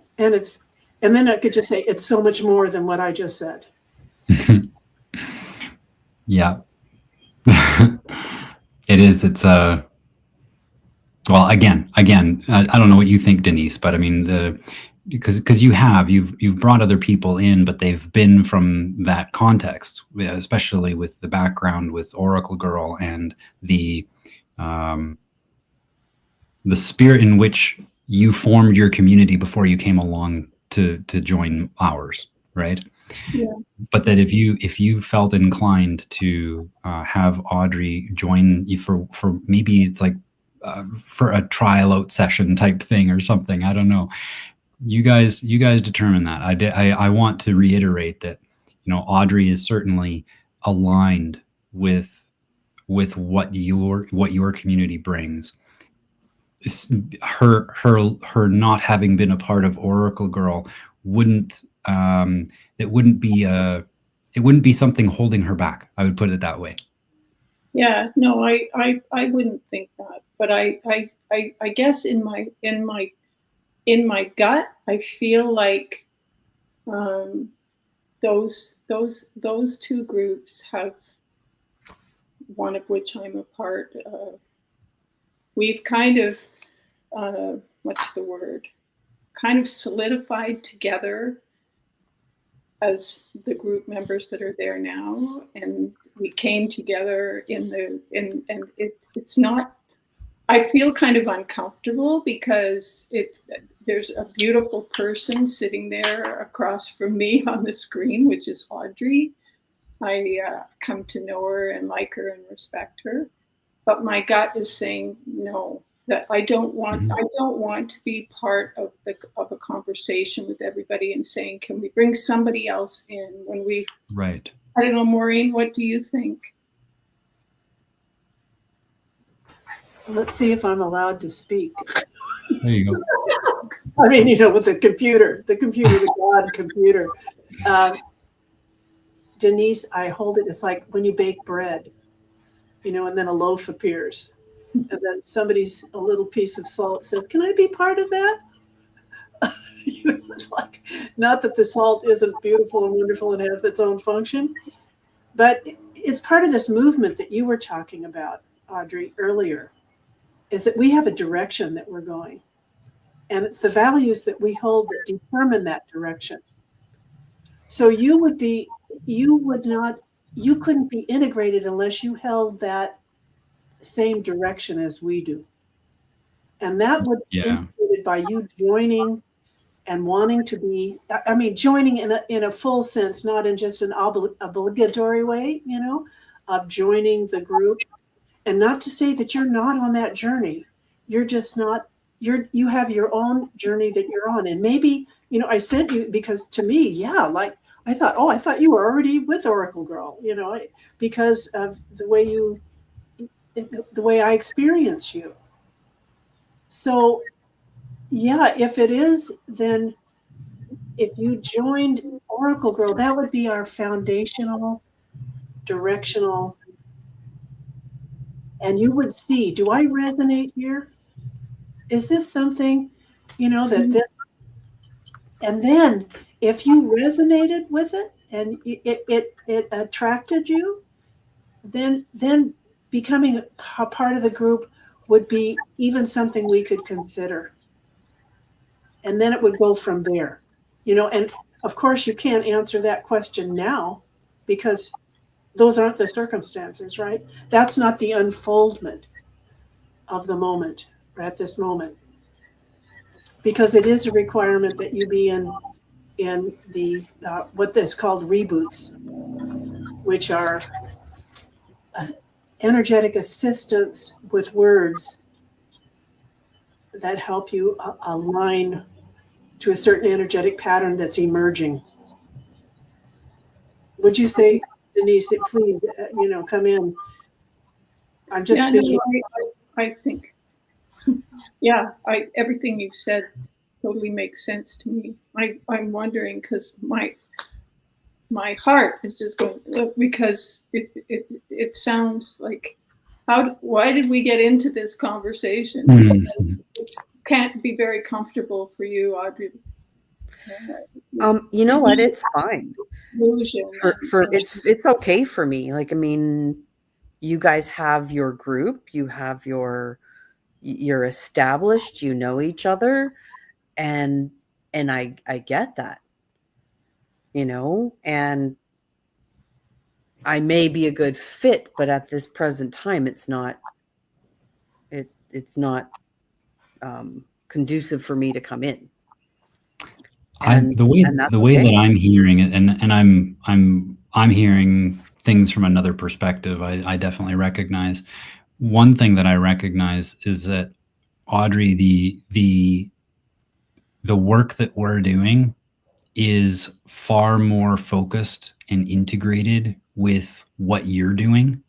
And then I could just say it's so much more than what I just said. Yeah. It is. It's well, again, I don't know what you think, Denise, but I mean, because you've brought other people in, but they've been from that context, especially with the background with Oracle Girl and um, the spirit in which you formed your community before you came along to join ours, right? Yeah. But that if you felt inclined to have Audrey join you for maybe it's like for a trial out session type thing or something, I don't know. You guys determine that. I want to reiterate that, you know, Audrey is certainly aligned with what your community brings. Her not having been a part of Oracle Girl wouldn't it wouldn't be something holding her back. I would put it that way. Yeah, no, I wouldn't think that, but I guess in my gut, I feel like those two groups have, one of which I'm a part. We've kind of what's the word? Kind of solidified together as the group members that are there now, and we came together and it's not. I feel kind of uncomfortable because there's a beautiful person sitting there across from me on the screen, which is Audrey. I come to know her and like her and respect her, but my gut is saying no. That I don't want. I don't want to be part of a conversation with everybody and saying, "Can we bring somebody else in?" When we, Right. I don't know, Maureen. What do you think? Let's see if I'm allowed to speak. There you go. I mean, you know, with the computer, the God computer. Denise, I hold it. It's like when you bake bread, you know, and then a loaf appears. And then somebody's a little piece of salt says, "Can I be part of that?" You know, it's like, not that the salt isn't beautiful and wonderful and has its own function, but it's part of this movement that you were talking about, Audrey, earlier, is that we have a direction that we're going. And it's the values that we hold that determine that direction. So you couldn't be integrated unless you held that same direction as we do. And that would be indicated by you joining and wanting to be, I mean, joining in a full sense, not in just an obligatory way, you know, of joining the group. And not to say that you're not on that journey. You're just not, you have your own journey that you're on. And maybe, you know, I sent you because to me, yeah, like I thought you were already with Oracle Girl, you know, because of the way I experience you. So, yeah, if it is, then if you joined Oracle Girl, that would be our foundational, directional, and you would see, do I resonate here? Is this something, you know, that this, and then if you resonated with it and it attracted you, then becoming a part of the group would be even something we could consider. And then it would go from there, you know, and of course you can't answer that question now because those aren't the circumstances, right? That's not the unfoldment of the moment or at this moment, because it is a requirement that you be in the what is called reboots, which are energetic assistance with words that help you align to a certain energetic pattern that's emerging. Would you say, Denise, that please, you know, come in I'm just Yeah, thinking. no, I think, yeah, everything you've said totally makes sense to me. I'm wondering because my heart is just going because it sounds like why did we get into this conversation? Mhm. It can't be very comfortable for you, Audrey. You know what? It's fine. Illusion For it's okay for me. Like, I mean, you guys have your group, you're established, you know each other, and I get that, you know, and I may be a good fit, but at this present time, it's not conducive for me to come in. And that's The way okay. that I'm hearing it, and I'm hearing things from another perspective. I definitely recognize one thing that I recognize is that Audrey, the work that we're doing is far more focused and integrated with what you're doing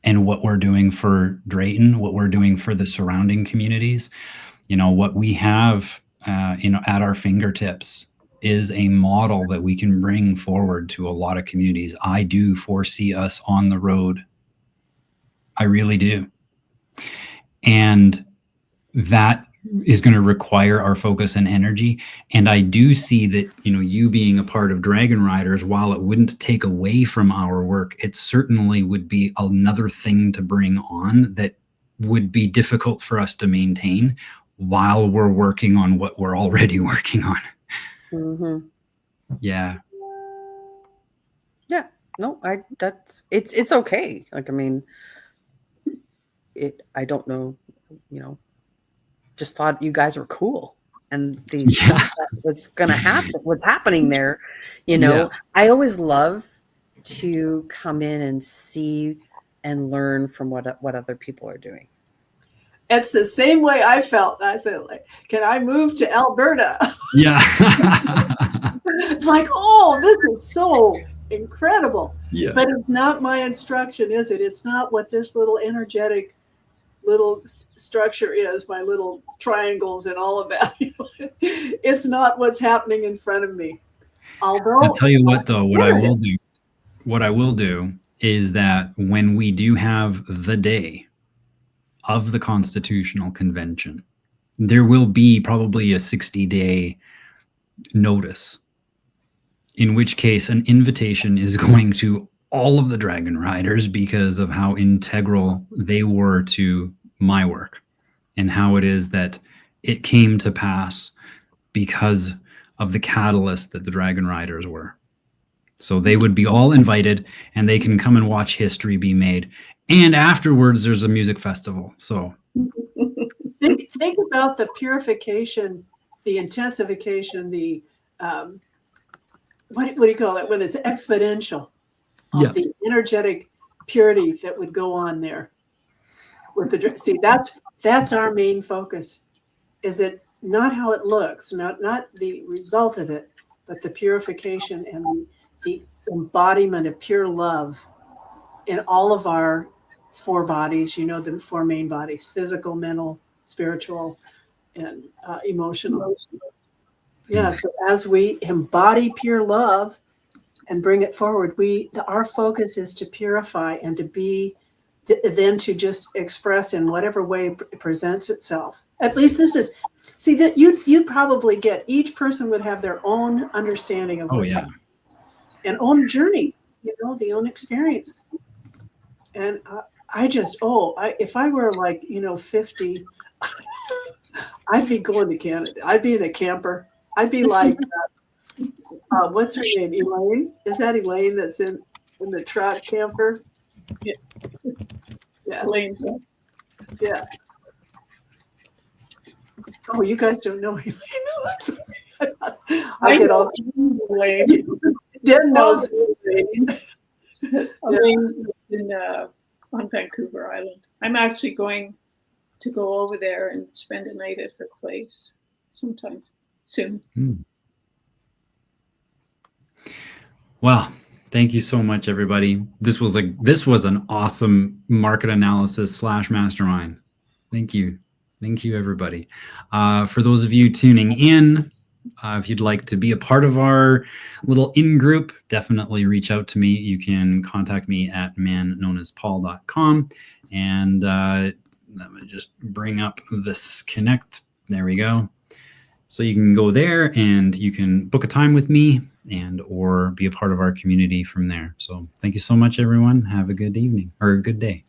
and what we're doing for Drayton, what we're doing for the surrounding communities. You know, what we have at our fingertips is a model that we can bring forward to a lot of communities. I do foresee us on the road. I really do. And that is going to require our focus and energy. And I do see that, you know, you being a part of Dragon Riders, while it wouldn't take away from our work, it certainly would be another thing to bring on that would be difficult for us to maintain while we're working on what we're already working on. Mm-hmm. Yeah. Yeah. No, it's okay. Like, I mean, I don't know, you know, just thought you guys were cool, and the stuff that was going to happen, what's happening there, you know. Yeah. I always love to come in and see and learn from what other people are doing. It's the same way I felt. I said, like, can I move to Alberta? Yeah. It's like, oh, this is so incredible. Yeah. But it's not my instruction, is it? It's not what this little energetic little structure is, my little triangles and all of that. It's not what's happening in front of me. Although, I'll tell you what, though, what I will do is that when we do have the day of the Constitutional Convention, there will be probably a 60-day notice, in which case an invitation is going to all of the Dragon Riders because of how integral they were to my work and how it is that it came to pass because of the catalyst that the Dragon Riders were. So they would be all invited, and they can come and watch history be made. And afterwards, there's a music festival. So think about the purification, the intensification, the what do you call it when it's exponential of the energetic purity that would go on there with the. See, that's our main focus. Is it not how it looks, not the result of it, but the purification and the embodiment of pure love in all of our four bodies, you know, the four main bodies: physical, mental, spiritual, and emotional. Yeah, so as we embody pure love and bring it forward, our focus is to purify and to be, then to just express in whatever way it presents itself. At least this is, see, that you probably get, each person would have their own understanding of what's happening, and own journey, you know, the own experience. And if I were like, you know, 50, I'd be going to Canada. I'd be in a camper. I'd be like, what's her name? Elaine? Is that Elaine that's in the truck camper? Yeah. Yeah. Elaine. Yeah. Oh, you guys don't know Elaine. I get all. Elaine. Jen knows. Elaine in on Vancouver Island. I'm actually going to go over there and spend a night at her place sometime soon. Well, Thank you so much, everybody. This was an awesome market analysis / mastermind. Thank you. Thank you, everybody. For those of you tuning in, if you'd like to be a part of our little in-group, definitely reach out to me. You can contact me at manknownasppaul.com. And let me just bring up this Connect. There we go. So you can go there and you can book a time with me and or be a part of our community from there. So thank you so much, everyone. Have a good evening or a good day.